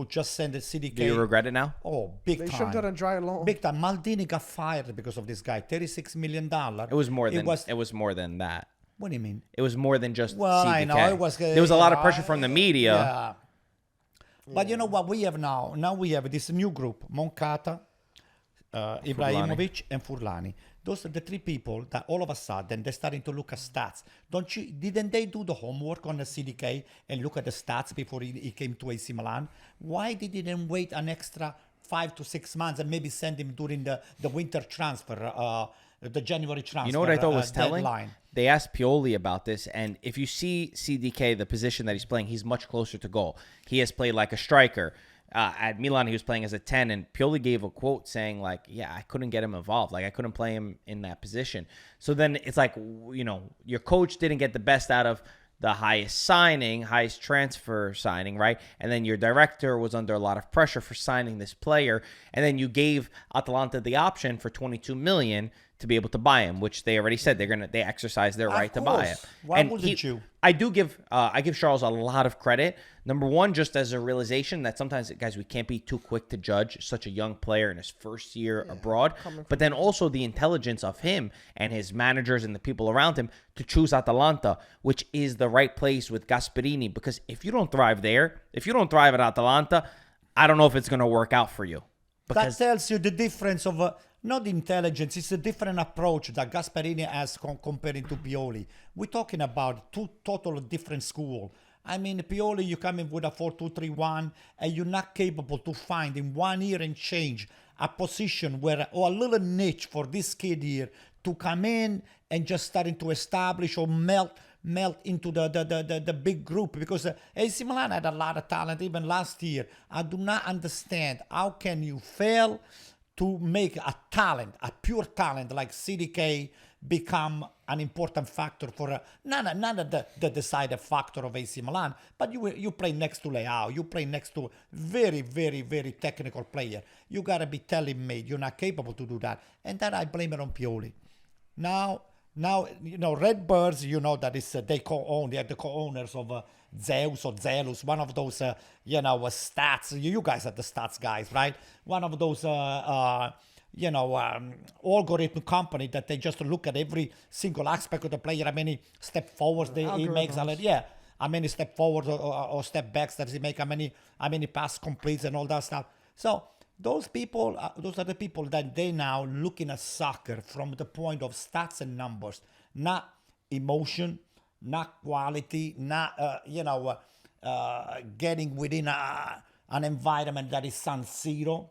just send the CDK. Do you regret it now? Oh, big They time. should have got a dry loan. Big time. Maldini got fired because of this guy. $36 million. It was more than that. What do you mean? It was more than just Well, CDK. I know. It was, there was a lot of pressure from the media. Yeah. But you know what we have now? Now we have this new group, Moncata, Ibrahimovic, and Furlani. Those are the three people that all of a sudden they're starting to look at stats. Didn't they do the homework on the CDK and look at the stats before he came to AC Milan? Why did they then wait an extra 5 to 6 months and maybe send him during the winter transfer, the January transfer? You know what I thought was telling? Deadline? They asked Pioli about this, and if you see CDK, the position that he's playing, he's much closer to goal. He has played like a striker. At Milan, he was playing as a 10, and Pioli gave a quote saying, like, yeah, I couldn't get him involved. Like, I couldn't play him in that position. So then it's like, you know, your coach didn't get the best out of the highest transfer signing, right? And then your director was under a lot of pressure for signing this player. And then you gave Atalanta the option for 22 million to be able to buy him, which they already said they exercise their right to buy him. Why wouldn't you? I give Charles a lot of credit. Number one, just as a realization that sometimes, guys, we can't be too quick to judge such a young player in his first year abroad. But then also the intelligence of him and his managers and the people around him to choose Atalanta, which is the right place with Gasperini. Because if you don't thrive there, if you don't thrive at Atalanta, I don't know if it's going to work out for you. That tells you the difference of not intelligence. It's a different approach that Gasperini has comparing to Pioli. We're talking about two totally different schools. I mean, Pioli, you come in with a 4-2-3-1, and you're not capable to find in 1 year and change a position where, or a little niche for this kid here to come in and just starting to establish or melt into the big group, because AC Milan had a lot of talent even last year. I do not understand how can you fail to make a pure talent like CDK become an important factor for not the decided factor of AC Milan, but you play next to Leao, you play next to very, very, very technical player. You gotta be telling me you're not capable to do that, and that I blame it on Pioli. Now, you know, Redbirds, you know, that is they are the co-owners of Zeus or Zelus, one of those, stats. You guys are the stats guys, right? One of those, algorithm company that they just look at every single aspect of the player, how many step forwards he makes, how many step forwards or step backs does he make, how many pass completes and all that stuff. So those people, those are the people that they now looking at soccer from the point of stats and numbers, not emotion, not quality, not getting within an environment that is San Siro,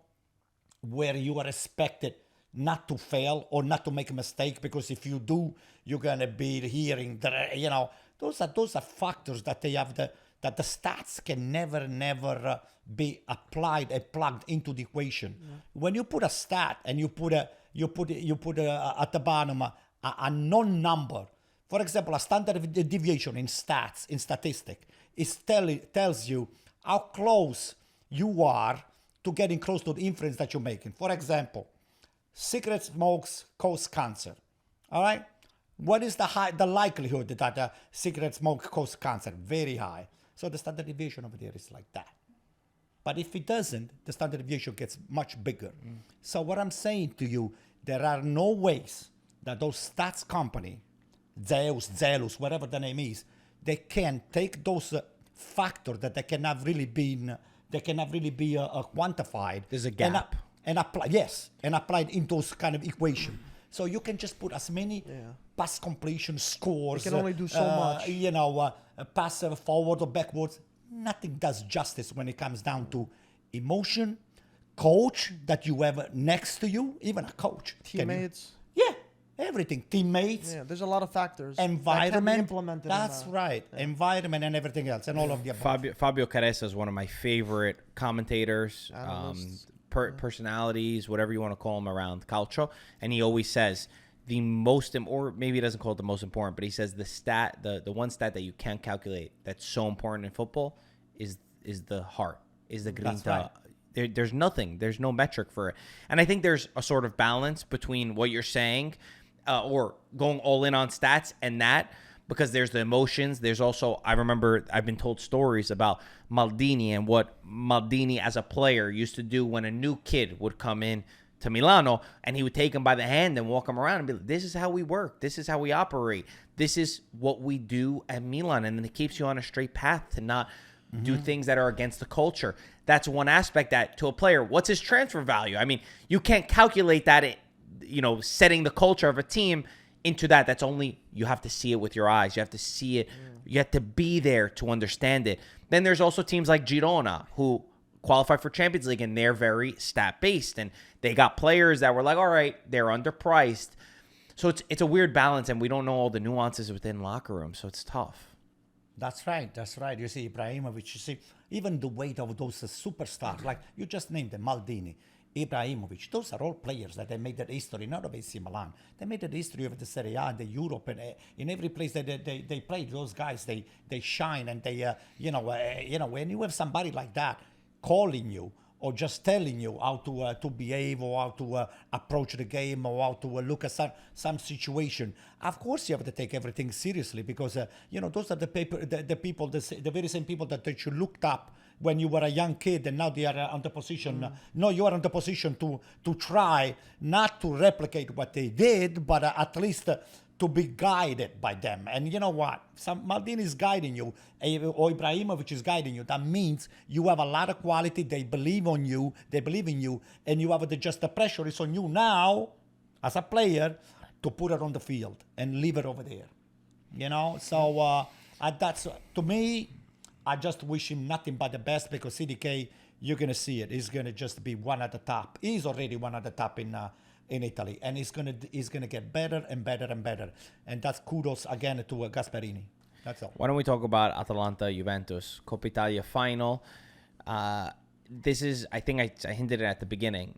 where you are expected not to fail or not to make a mistake, because if you do, you're gonna be hearing those are factors that they have that the stats can never be applied and plugged into the equation. Yeah. When you put a stat and you put at the bottom a non-number, for example, a standard deviation in stats, in statistic, it tells you how close you are to getting close to the inference that you're making. For example, cigarette smokes cause cancer. All right? What is the likelihood that cigarette smoke causes cancer? Very high. So the standard deviation over there is like that. But if it doesn't, the standard deviation gets much bigger. So what I'm saying to you, there are no ways that those stats company, Zeus, Zelus, whatever the name is, they can take those factors that they cannot really be quantified. There's a gap. And applied in those kind of equation. So you can just put as many pass completion scores. You can only do so much. Pass forward or backwards. Nothing does justice when it comes down to emotion, coach that you have next to you, even a coach. Teammates. Everything. Teammates. Yeah, there's a lot of factors. Environment. That can be implemented. That's right. Yeah. Environment and everything else, and all of the above. Fabio Caressa is one of my favorite commentators, personalities, whatever you want to call him around Calcio, and he always says the most, or maybe he doesn't call it the most important, but he says the one stat that you can't calculate that's so important in football is the heart, is the grinta. Right. There's nothing. There's no metric for it, and I think there's a sort of balance between what you're saying. Or going all in on stats and that, because there's the emotions. There's also, I remember I've been told stories about Maldini and what Maldini as a player used to do when a new kid would come in to Milano, and he would take him by the hand and walk him around and be like, this is how we work. This is how we operate. This is what we do at Milan. And then it keeps you on a straight path to not do things that are against the culture. That's one aspect that to a player, what's his transfer value? I mean, you can't calculate that setting the culture of a team into that's only, you have to see it with your eyes. You have to see it. You have to be there to understand it. Then there's also teams like Girona who qualify for Champions League, and they're very stat-based, and they got players that were like, all right, they're underpriced. So it's a weird balance, and we don't know all the nuances within locker rooms, so it's tough. That's right. You see, Ibrahimovic, you see, even the weight of those superstars, like you just named them, Maldini, Ibrahimovic, those are all players that they made that history, not of AC Milan. They made the history of the Serie A and the Europe, and in every place that they played, those guys, they shine, and they, when you have somebody like that calling you, or just telling you how to behave, or how to approach the game, or how to look at some situation. Of course, you have to take everything seriously, because those are the people, the very same people that you looked up when you were a young kid, and now they are on the position. No, you are in the position to try not to replicate what they did, but at least to be guided by them. And you know what? Maldini is guiding you, or Ibrahimovic is guiding you. That means you have a lot of quality. They believe in you, and you have just the pressure is on you now, as a player, to put it on the field and leave it over there. So that's, to me, I just wish him nothing but the best, because CDK, you're gonna see it. He's gonna just be one at the top. He's already one at the top in Italy, and he's gonna get better and better and better. And that's kudos again to Gasperini. That's all. Why don't we talk about Atalanta Juventus Coppa Italia final? This is, I think I hinted it at the beginning.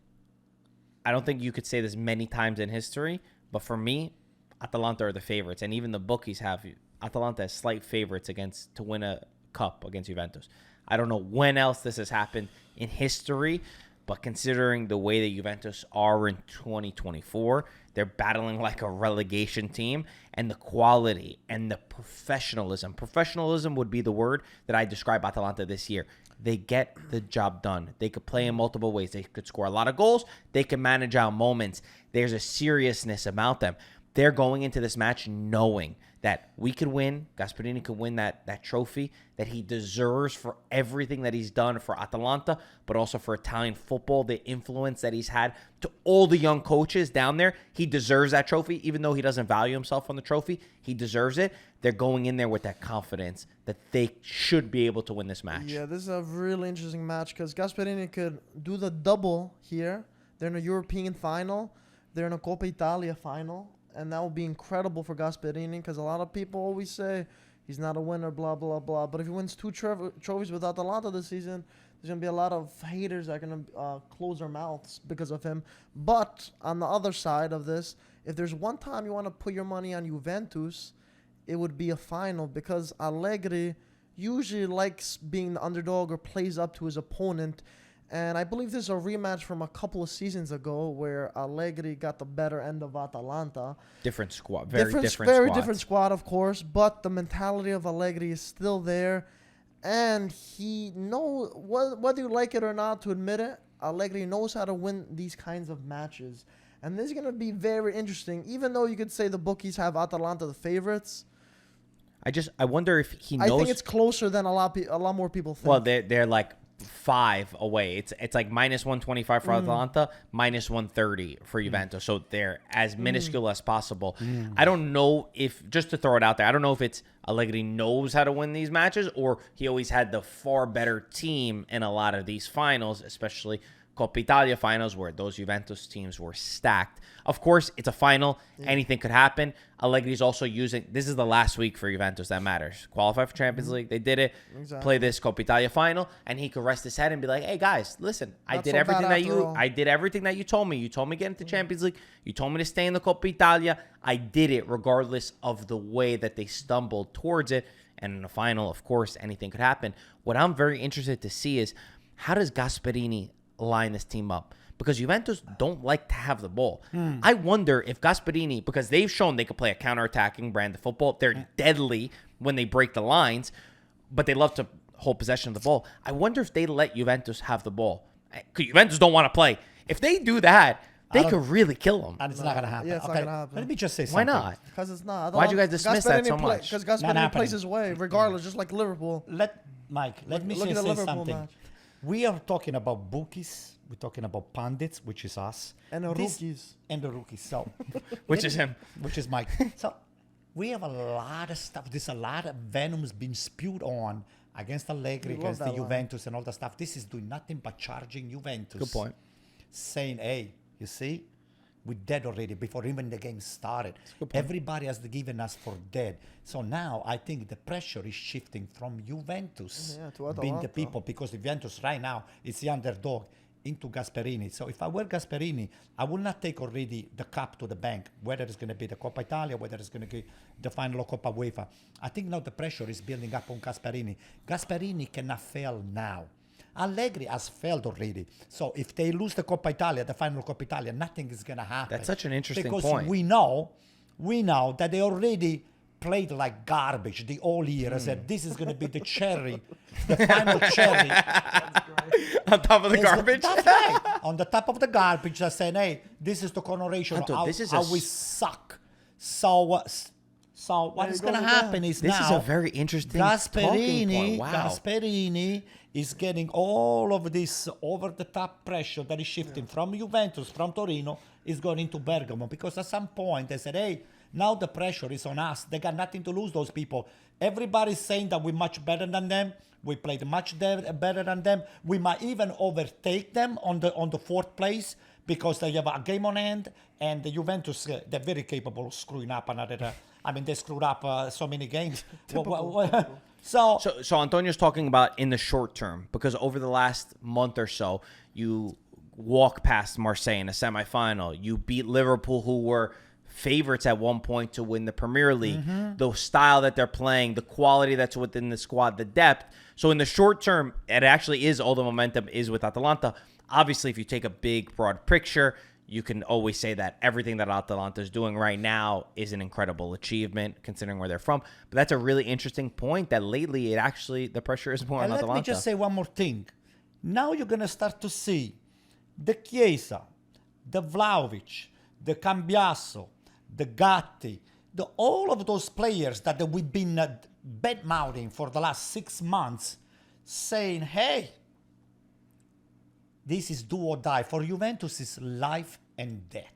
I don't think you could say this many times in history, but for me, Atalanta are the favorites, and even the bookies have Atalanta as slight favorites to win a cup against Juventus. I don't know when else this has happened in history, but considering the way that Juventus are in 2024, they're battling like a relegation team, and the quality and the professionalism. Professionalism would be the word that I describe Atalanta this year. They get the job done. They could play in multiple ways. They could score a lot of goals. They can manage out moments. There's a seriousness about them. They're going into this match knowing that we could win, Gasperini could win that trophy that he deserves for everything that he's done for Atalanta, but also for Italian football, the influence that he's had to all the young coaches down there. He deserves that trophy, even though he doesn't value himself on the trophy. He deserves it. They're going in there with that confidence that they should be able to win this match. Yeah, this is a really interesting match, because Gasperini could do the double here. They're in a European final. They're in a Coppa Italia final. And that would be incredible for Gasperini, because a lot of people always say he's not a winner, blah, blah, blah. But if he wins two trophies with Atalanta this season, there's going to be a lot of haters that are going to close their mouths because of him. But on the other side of this, if there's one time you want to put your money on Juventus, it would be a final, because Allegri usually likes being the underdog or plays up to his opponent. And I believe this is a rematch from a couple of seasons ago where Allegri got the better end of Atalanta. Different squad. Very different squad, of course. But the mentality of Allegri is still there. And he knows, whether you like it or not to admit it, Allegri knows how to win these kinds of matches. And this is going to be very interesting. Even though you could say the bookies have Atalanta the favorites, I wonder if he knows. I think it's closer than a lot more people think. Well, they're like 5 away. It's like minus 125 for Atalanta, minus 130 for Juventus. So they're as minuscule as possible. I don't know if, just to throw it out there, I don't know if it's Allegri knows how to win these matches, or he always had the far better team in a lot of these finals, especially Coppa Italia finals, where those Juventus teams were stacked. Of course, it's a final. Anything could happen. Allegri's also using, this is the last week for Juventus that matters. Qualify for Champions League. They did it. Exactly. Play this Coppa Italia final, and he could rest his head and be like, hey, guys, listen, I did everything that you told me. You told me to get into Champions League. You told me to stay in the Coppa Italia. I did it regardless of the way that they stumbled towards it. And in the final, of course, anything could happen. What I'm very interested to see is, how does Gasperini line this team up? Because Juventus don't like to have the ball. I wonder if Gasperini, because they've shown they could play a counter-attacking brand of football. They're deadly when they break the lines, but they love to hold possession of the ball. I wonder if they let Juventus have the ball. Because Juventus don't want to play. If they do that, they could really kill them. And it's not going to happen. Yeah, it's not going to happen. Let me just say something. Why not? Because it's not. Why'd you guys dismiss that so much? Because Gasperini plays his way, regardless, just like Liverpool. Let me Look at the say Liverpool something. match. We are talking about bookies. We're talking about pundits, which is us. And the rookies. And the rookies. So, Which is him. Which is Mike. So, we have a lot of stuff. There's a lot of venom's been spewed on against Allegri, We love against the that line. Juventus and all that stuff. This is doing nothing but charging Juventus. Good point. Saying, hey, you see, we're dead already before even the game started. Good point. Everybody has given us for dead. So now I think the pressure is shifting from Juventus to being the Atalanta. people, because Juventus right now is the underdog, into Gasperini. So if I were Gasperini, I will not take already the cup to the bank, whether it's going to be the Coppa Italia, whether it's going to be the final of Coppa UEFA. I think now the pressure is building up on Gasperini. Gasperini cannot fail now. Allegri has failed already. So if they lose the Coppa Italia, the final Coppa Italia, nothing is going to happen. That's such an interesting because point. we know that they already played like garbage the whole year. I said, this is going to be the cherry, the final cherry. On top of the Is garbage? That's right. On the top of the garbage, they're saying, hey, this is the coronation Anto, of how, this is how a we s- suck. So what is you going to go happen is This now is a very interesting talking point. Wow. Gasperini is getting all of this over-the-top pressure that is shifting from Juventus, from Torino, is going into Bergamo. Because at some point, they said, hey, now the pressure is on us. They got nothing to lose, those people. Everybody's saying that we're much better than them. We played much better than them. We might even overtake them on the fourth place because they have a game on hand. And the Juventus, they're very capable of screwing up another. I mean, they screwed up so many games. So So Antonio's talking about in the short term, because over the last month or so, you walk past Marseille in a semifinal. You beat Liverpool, who were favorites at one point to win the Premier League. The style that they're playing, the quality that's within the squad, the depth. So in the short term, it actually is all the momentum is with Atalanta. Obviously, if you take a big, broad picture, you can always say that everything that Atalanta is doing right now is an incredible achievement, considering where they're from. But that's a really interesting point, that lately, the pressure is more on and let Atalanta. me just say one more thing. Now you're going to start to see the Chiesa, the Vlahovic, the Cambiasso, the Gatti, all of those players that we've been bad-mouthing for the last 6 months, saying, hey, this is do or die. For Juventus, it's life and death.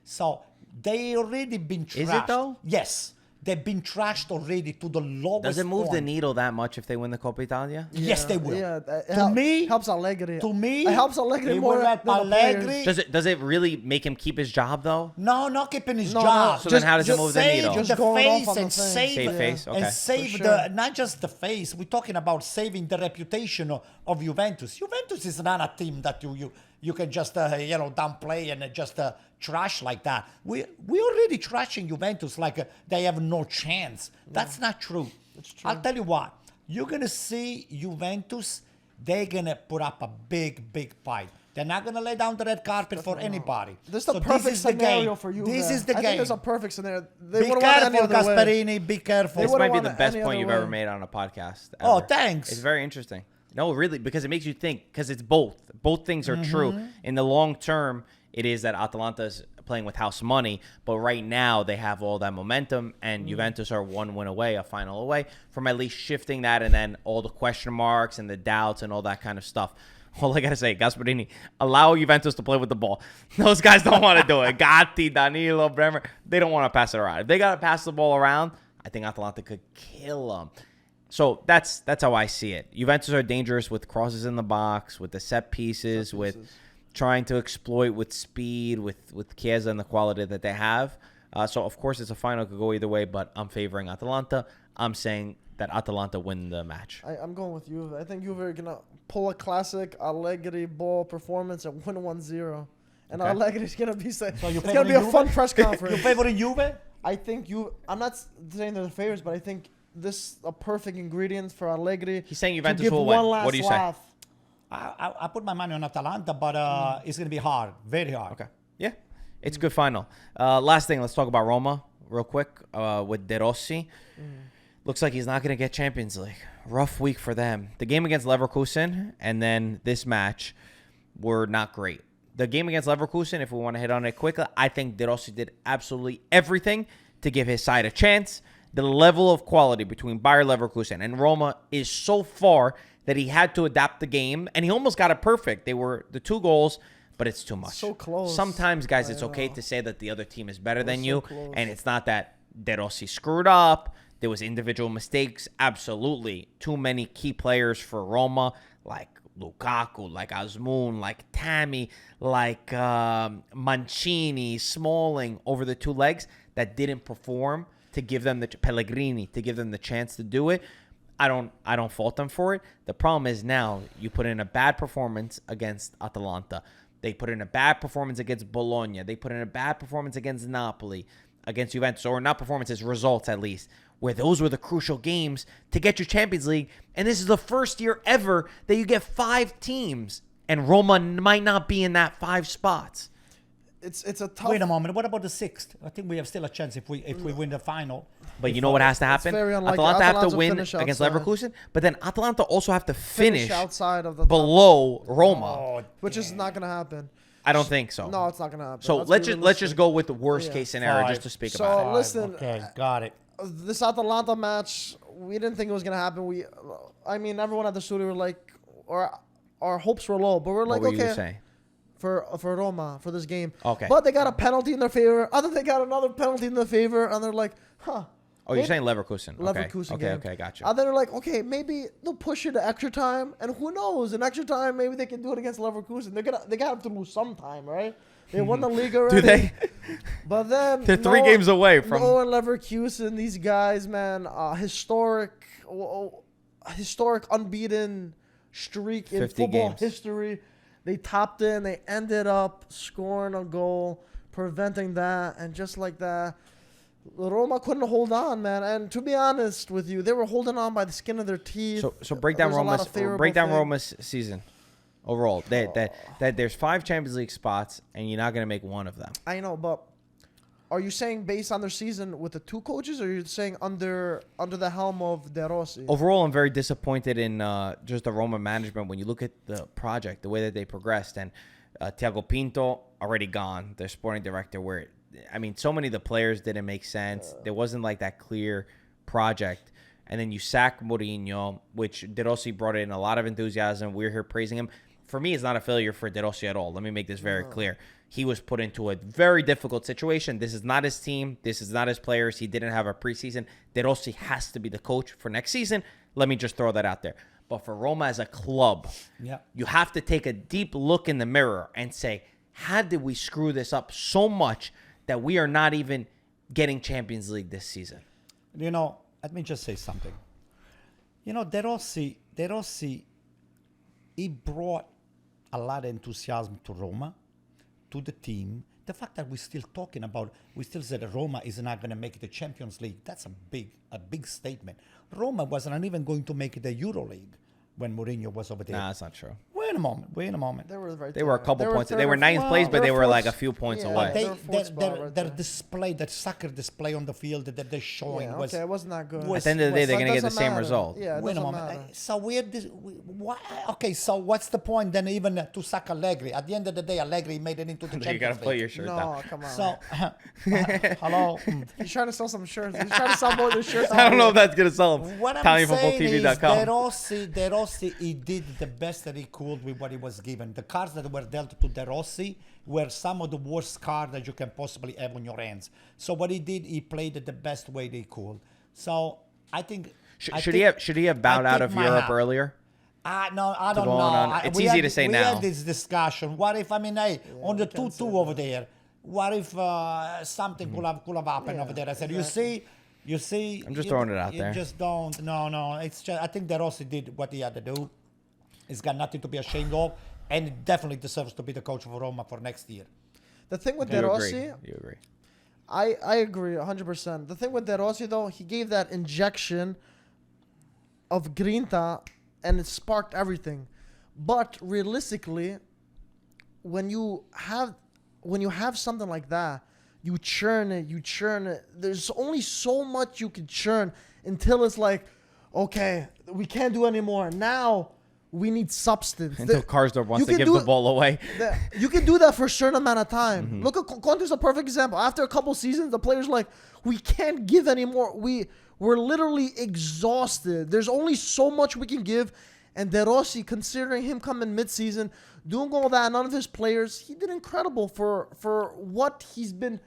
So they already been trashed. Is it though? Yes. They've been trashed already to the lowest Does it move the point. needle that much if they win the Coppa Italia? Yes, they will. Yeah, To me, helps Allegri. To me, it helps Allegri it more will help than the players. Allegri. Does it really make him keep his job, though? No, not keeping his No, job. no. So then how does it move the save needle? Just the going off face on the and thing. save, Save face, okay. and save For the sure. not just the face. We're talking about saving the reputation of Juventus. Juventus is not a team that you can just downplay and just trash like that. We already trashing Juventus like they have no chance. That's not true. true. I'll tell you what. You're gonna see Juventus. They're gonna put up a big fight. They're not gonna lay down the red carpet for anybody. This is the So perfect is the scenario game. for you. This is the I game. think there's a perfect scenario. They Be wouldn't want it any careful, other way. Gasperini. Be careful. They This wouldn't might be want the it best any point other you've way. ever made on a podcast. Oh, ever. thanks. It's very interesting. No, really, because it makes you think, because it's both. Both things are true. In the long term, it is that Atalanta is playing with house money, but right now they have all that momentum, and Juventus are one win away, a final away, from at least shifting that, and then all the question marks and the doubts and all that kind of stuff. All I got to say, Gasperini, allow Juventus to play with the ball. Those guys don't want to do it. Gatti, Danilo, Bremer, they don't want to pass it around. If they got to pass the ball around, I think Atalanta could kill them. So that's how I see it. Juventus are dangerous with crosses in the box, with the set pieces, with trying to exploit with speed, with Chiesa and the quality that they have. So, of course, it's a final. Could go either way, but I'm favoring Atalanta. I'm saying that Atalanta win the match. I'm going with Juve. I think Juve are going to pull a classic Allegri ball performance and win 1-0. And Okay. Allegri's going to be saying, So you it's going to be a favoring fun Juve? press You conference. favoring Juve? I think I'm not saying they're the favorites, but I think this is a perfect ingredient for Allegri. He's saying to Juventus give will one win. last What do you say? laugh. I put my money on Atalanta, but it's going to be hard. Very hard. Okay. Yeah. It's a good final. Last thing, let's talk about Roma real quick with De Rossi. Looks like he's not going to get Champions League. Rough week for them. The game against Leverkusen and then this match were not great. The game against Leverkusen, if we want to hit on it quickly, I think De Rossi did absolutely everything to give his side a chance. The level of quality between Bayer Leverkusen and Roma is so far that he had to adapt the game, and he almost got it perfect. They were the 2 goals, but it's too much. So close. Sometimes, guys, I it's okay know. to say that the other team is better than so you, close. and it's not that De Rossi screwed up. There was individual mistakes, absolutely. Too many key players for Roma, like Lukaku, like Azmoun, like Tammy, like Mancini, Smalling, over the 2 legs that didn't perform to give them the Pellegrini to give them the chance to do it. I don't fault them for it. The problem is now you put in a bad performance against Atalanta. They put in a bad performance against Bologna. They put in a bad performance against Napoli, against Juventus, or not performances, results at least, where those were the crucial games to get your Champions League. And this is the first year ever that you get 5 teams, and Roma might not be in that 5 spots. It's a tough. Wait a moment. What about the 6th? I think we have still a chance if we win the final. But you know what has to happen? very unlikely. Atalanta have to Atalanta win finish against outside. Leverkusen, but then Atalanta also have to finish outside of the below Roma. Oh, which is not gonna happen. I don't think so. No, it's not gonna happen. So let's be just realistic. go with the worst Yeah. case scenario 5. just to speak So, about it. listen, Okay, got it. This Atalanta match, we didn't think it was gonna happen. I mean, everyone at the studio were like, or our hopes were low, but we're like, What were you okay, saying? for Roma for this game. Okay. But they got a penalty in their favor. They got another penalty in their favor, and they're like, huh. Oh, you're saying Leverkusen. Leverkusen Okay, game. okay, gotcha. And then they're like, okay, maybe they'll push it to extra time, and who knows? In extra time, maybe they can do it against Leverkusen. They got to lose sometime, right? They won the league already. Do they? But then They're 3 games away from. Noah Leverkusen, these guys, man, historic unbeaten streak in 50 football games. history. They topped it, and they ended up scoring a goal, preventing that, and just like that, Roma couldn't hold on, man. And to be honest with you, they were holding on by the skin of their teeth. So break down There's a lot of favorable things. Roma's season overall. That there's 5 Champions League spots, and you're not gonna make one of them. I know, but are you saying based on their season with the 2 coaches, or are you saying under the helm of De Rossi? Overall, I'm very disappointed in just the Roma management when you look at the project, the way that they progressed. And Thiago Pinto, already gone, their sporting director, so many of the players didn't make sense. There wasn't like that clear project. And then you sack Mourinho, which De Rossi brought in a lot of enthusiasm. We're here praising him. For me, it's not a failure for De Rossi at all. Let me make this very clear. He was put into a very difficult situation. This is not his team. This is not his players. He didn't have a preseason. De Rossi has to be the coach for next season. Let me just throw that out there. But for Roma as a club, you have to take a deep look in the mirror and say, how did we screw this up so much that we are not even getting Champions League this season? Let me just say something. De Rossi, he brought a lot of enthusiasm to Roma, to the team. The fact that we're still talking about, we still said that Roma is not going to make the Champions League, that's a big statement. Roma wasn't even going to make the Euro League when Mourinho was over there. Nah, that's not true. Wait a moment. They were right They were a there. couple points. They were third or ninth fourth. place, but They they were were like a fourth. few points Yeah. away. They're fourth spot right Their there. display, that soccer display on the field that they're showing Yeah, was... okay, it wasn't that good. was- At the end of the day, they're That going to get the doesn't same matter. result. Yeah, it Wait a doesn't moment. matter. So okay, so what's the point then even to sack Allegri? At the end of the day, Allegri made it into the You Champions got to put League. your shirt No, down. come on. So, hello. He's trying to sell some shirts. He's trying to sell more than shirts. I don't know if that's going to sell them. What I'm saying is ItalianFootballTV.com. De Rossi, he did the best that he could with what he was given. The cards that were dealt to De Rossi were some of the worst cards that you can possibly have on your hands. So what he did, he played it the best way they could. So I think... Should he have bowed out of Europe earlier? No, I don't go know. on. It's easy to say we now. had this discussion. What if, on the 2-2 over there, what if something could have happened over there? I said, you see... I'm just throwing it out there. You just don't. No. It's just, I think De Rossi did what he had to do. He's got nothing to be ashamed of, and he definitely deserves to be the coach of Roma for next year. The thing with You De agree. Rossi, You agree. I agree 100%. The thing with De Rossi, though, he gave that injection of grinta, and it sparked everything. But realistically, when you have something like that, you churn it. There's only so much you can churn until it's like, okay, we can't do anymore. Now we need substance. Until Karsdorp wants you to can give do the it- ball away. You can do that for a certain amount of time. Mm-hmm. Look at Conte's a perfect example. After a couple seasons, the players like, we can't give anymore. We're literally exhausted. There's only so much we can give, And De Rossi, considering him coming mid-season, doing all that, none of his players, he did incredible for what he's been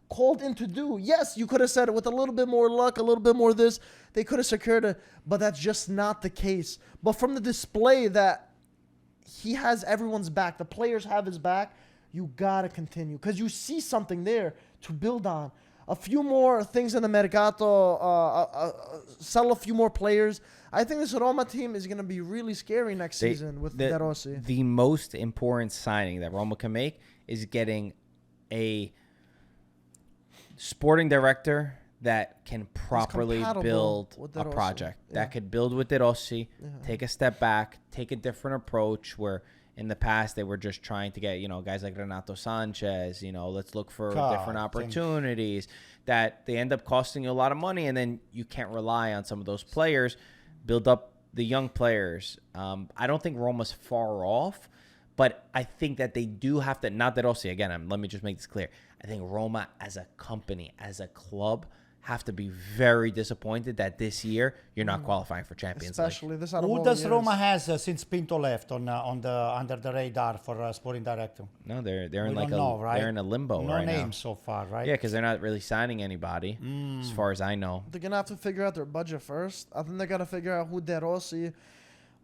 called in to do. Yes, you could have said it with a little bit more luck, a little bit more this, they could have secured it, but that's just not the case. But from the display that he has everyone's back, the players have his back, you got to continue because you see something there to build on. A few more things in the mercato, sell a few more players. I think this Roma team is going to be really scary next season with De Rossi. The most important signing that Roma can make is getting a sporting director that can properly build a project. That could build with De Rossi, take a step back, take a different approach where in the past they were just trying to get, guys like Renato Sanchez, let's look for different opportunities that they end up costing you a lot of money, and then you can't rely on some of those players. Build up the young players. I don't think Roma's far off, but I think that they do have to, not De Rossi, again, let me just make this clear. I think Roma as a company, as a club, have to be very disappointed that this year you're not qualifying for Champions League. Especially this out of Who all does years. Roma has since Pinto left on the under the radar for sporting director? No, they're in We don't know, right? they're in a limbo No right now. names so far, right? Yeah, because they're not really signing anybody, as far as I know. They're going to have to figure out their budget first. I think they got to figure out who De Rossi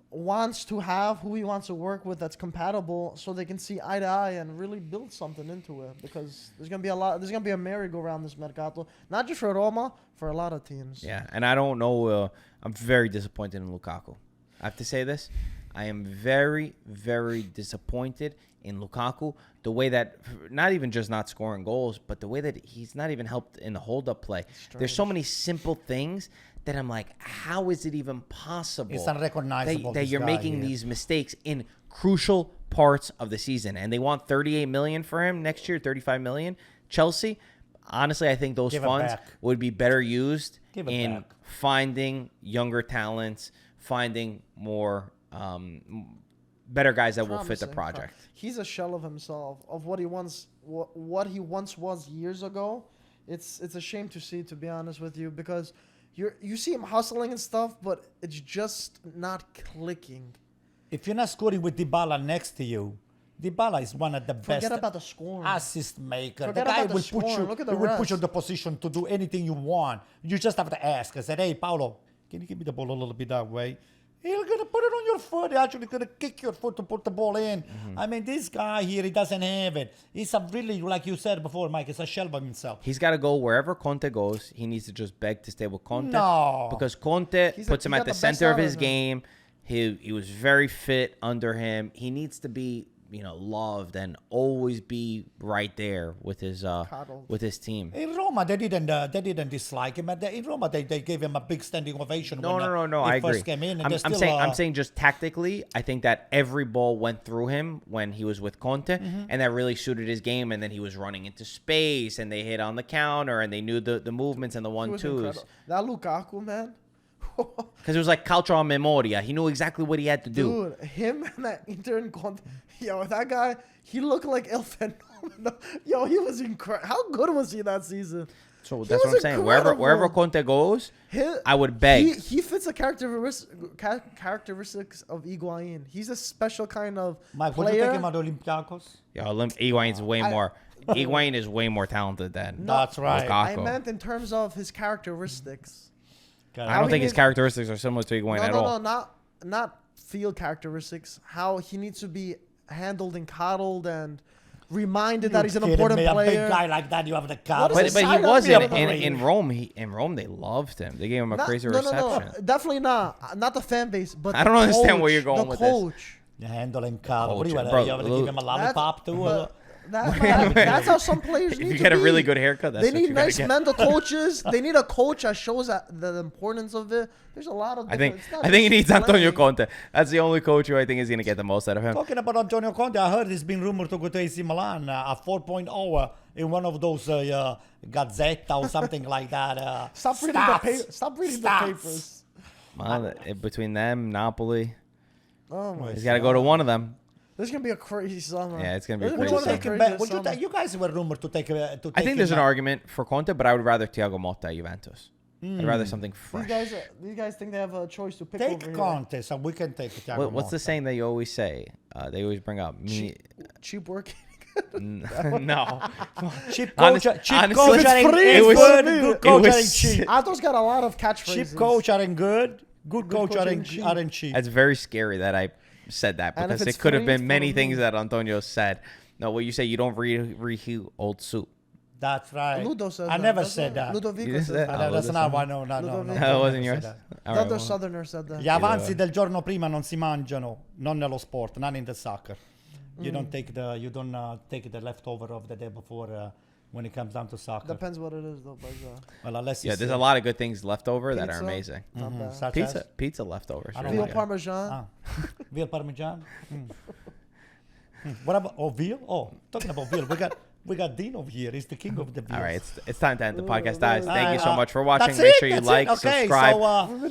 wants to have, who he wants to work with that's compatible so they can see eye to eye and really build something into it, because there's going to be a merry-go-round this mercato, not just for Roma, for a lot of teams. Yeah, and I don't know. I'm very disappointed in Lukaku. I have to say this. I am very, very disappointed in Lukaku. The way that, not even just not scoring goals, but the way that he's not even helped in the hold-up play. There's so many simple things that I'm like, how is it even possible? It's unrecognizable that you're making these mistakes in crucial parts of the season, and they want 38 million for him next year, 35 million. Chelsea, honestly, I think those funds would be better used in finding younger talents, finding more better guys that will fit the project. He's a shell of himself, of what he once was years ago. It's a shame to see, to be honest with you, because you see him hustling and stuff, but it's just not clicking. If you're not scoring with Dybala next to you, Dybala is one of the best. Forget about the scoring. Assist maker. Forget the guy about the will scoring. put you. Look at He the will put you rest. in the position to do anything you want. You just have to ask. I said, "Hey, Paolo, can you give me the ball a little bit that way?" He's gonna put it on your foot. He's actually gonna kick your foot to put the ball in. I mean, this guy here, he doesn't have it. He's a really, like you said before, Mike, it's a shell of himself. He's got to go wherever Conte goes. He needs to just beg to stay with Conte. No. Because Conte puts him he at got the the best center of out of his him. game. He was very fit under him. He needs to be, loved and always be right there with his team. In Roma, they didn't dislike him. In Roma, they gave him a big standing ovation. No, when I he agree. first came in. And I'm saying just tactically, I think that every ball went through him when he was with Conte, and that really suited his game. And then he was running into space, and they hit on the counter, and they knew the movements and the It was 1-2s. incredible. That Lukaku, man. Because it was like calcio a memoria. He knew exactly what he had to do. Dude, him and that Inter and Conte. Yo, that guy, he looked like El Fenomeno. Yo, he was incredible. How good was he that season? So He that's what I'm was saying. incredible. Wherever Conte goes, I would beg. He fits the characteristics of Higuain. He's a special kind of Mike, would you player. take him at Olympiakos? Yeah, Higuain's way more. Higuain is way more talented than That's right. Lukaku. I meant in terms of his characteristics. I don't think his characteristics are similar to Higuain at all. No, not field characteristics. How he needs to be handled and coddled and reminded that he's an important A player. big guy like that, you have the What car. is But his he side was of in the Rome. In Rome, they loved him. They gave him a crazy reception. No, definitely not the fan base, but I don't the understand where coach, you're going the with this. coach. You handling car. What do you Culture, want? bro, You have to give him a lollipop too? That's how some players need If you to get a be. really good haircut, that's They what need you gotta nice get. mental coaches. They need a coach that shows the importance of it. There's a lot of. I think it's not he just needs Antonio playing. Conte. That's the only coach who I think is going to get the most out of him. Talking about Antonio Conte, I heard he's been rumored to go to AC Milan, a 4.0 in one of those Gazzetta or something like that. Stop reading Stats. the papers. Well, between them, Napoli, Oh my he's got to go to one of them. This is gonna be a crazy summer. Yeah, it's gonna be a This crazy is summer. crazy Would you, summer. you guys were rumored to take. I think there's an argument for Conte, but I would rather Thiago Motta at Juventus. I'd rather something fresh. These guys think they have a choice to pick Take over here. Conte, so we can take Thiago What's the Motta. saying that you always say? They always bring up me. Cheap work. No. Cheap Honest- coach, cheap honestly, coach it's aren't free, it was- good, it good coach was- aren't cheap. Ato's got a lot of catchphrases. Cheap coach aren't good, good coach coach aren't cheap. aren't cheap. It's very scary that I said that And if because it's it could have free, it's been many for things me. that Antonio said. No, what you say, you don't reheat old soup. That's right. Ludo says I that, never doesn't said it? that. Ludovico You just says said that. that? That's Oh, not listen. why. No. Ludovico. That I wasn't never yours? said that. All The right, other well, southerner said that. Gli avanzi del giorno prima non si mangiano, non nello sport, not in the soccer. You don't take the leftover of the day before when it comes down to soccer. Depends what it is though, but Well, unless you yeah, there's say- a lot of good things left over that are Pizza? amazing. not bad. such Pizza, as- pizza leftovers. I don't really Veal like good. Parmesan. Veal Parmesan. What about veal? Oh, talking about veal, we got Dean over here. He's the king of the veal. All right, it's time to end the podcast, guys. Thank you so Uh, much for watching. that's Make it, sure you that's like, it. Okay, subscribe. so,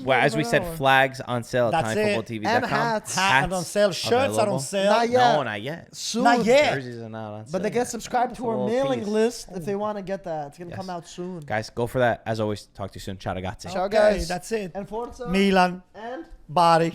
well, as we said, Whatever. flags on sale at That's it. timefootballtv.com. And hats. Hat on sale, shirts are available. on sale. Not yet. No, not yet. Soon. Not yet. Jerseys are not on sale. But they get subscribed It's to a our little mailing piece. list if they want to get that. It's gonna Yes. come out soon. Guys, go for that. As always, talk to you soon. Ciao, ragazzi. Ciao, Okay, guys. that's it. And Forza. Milan, And Bari.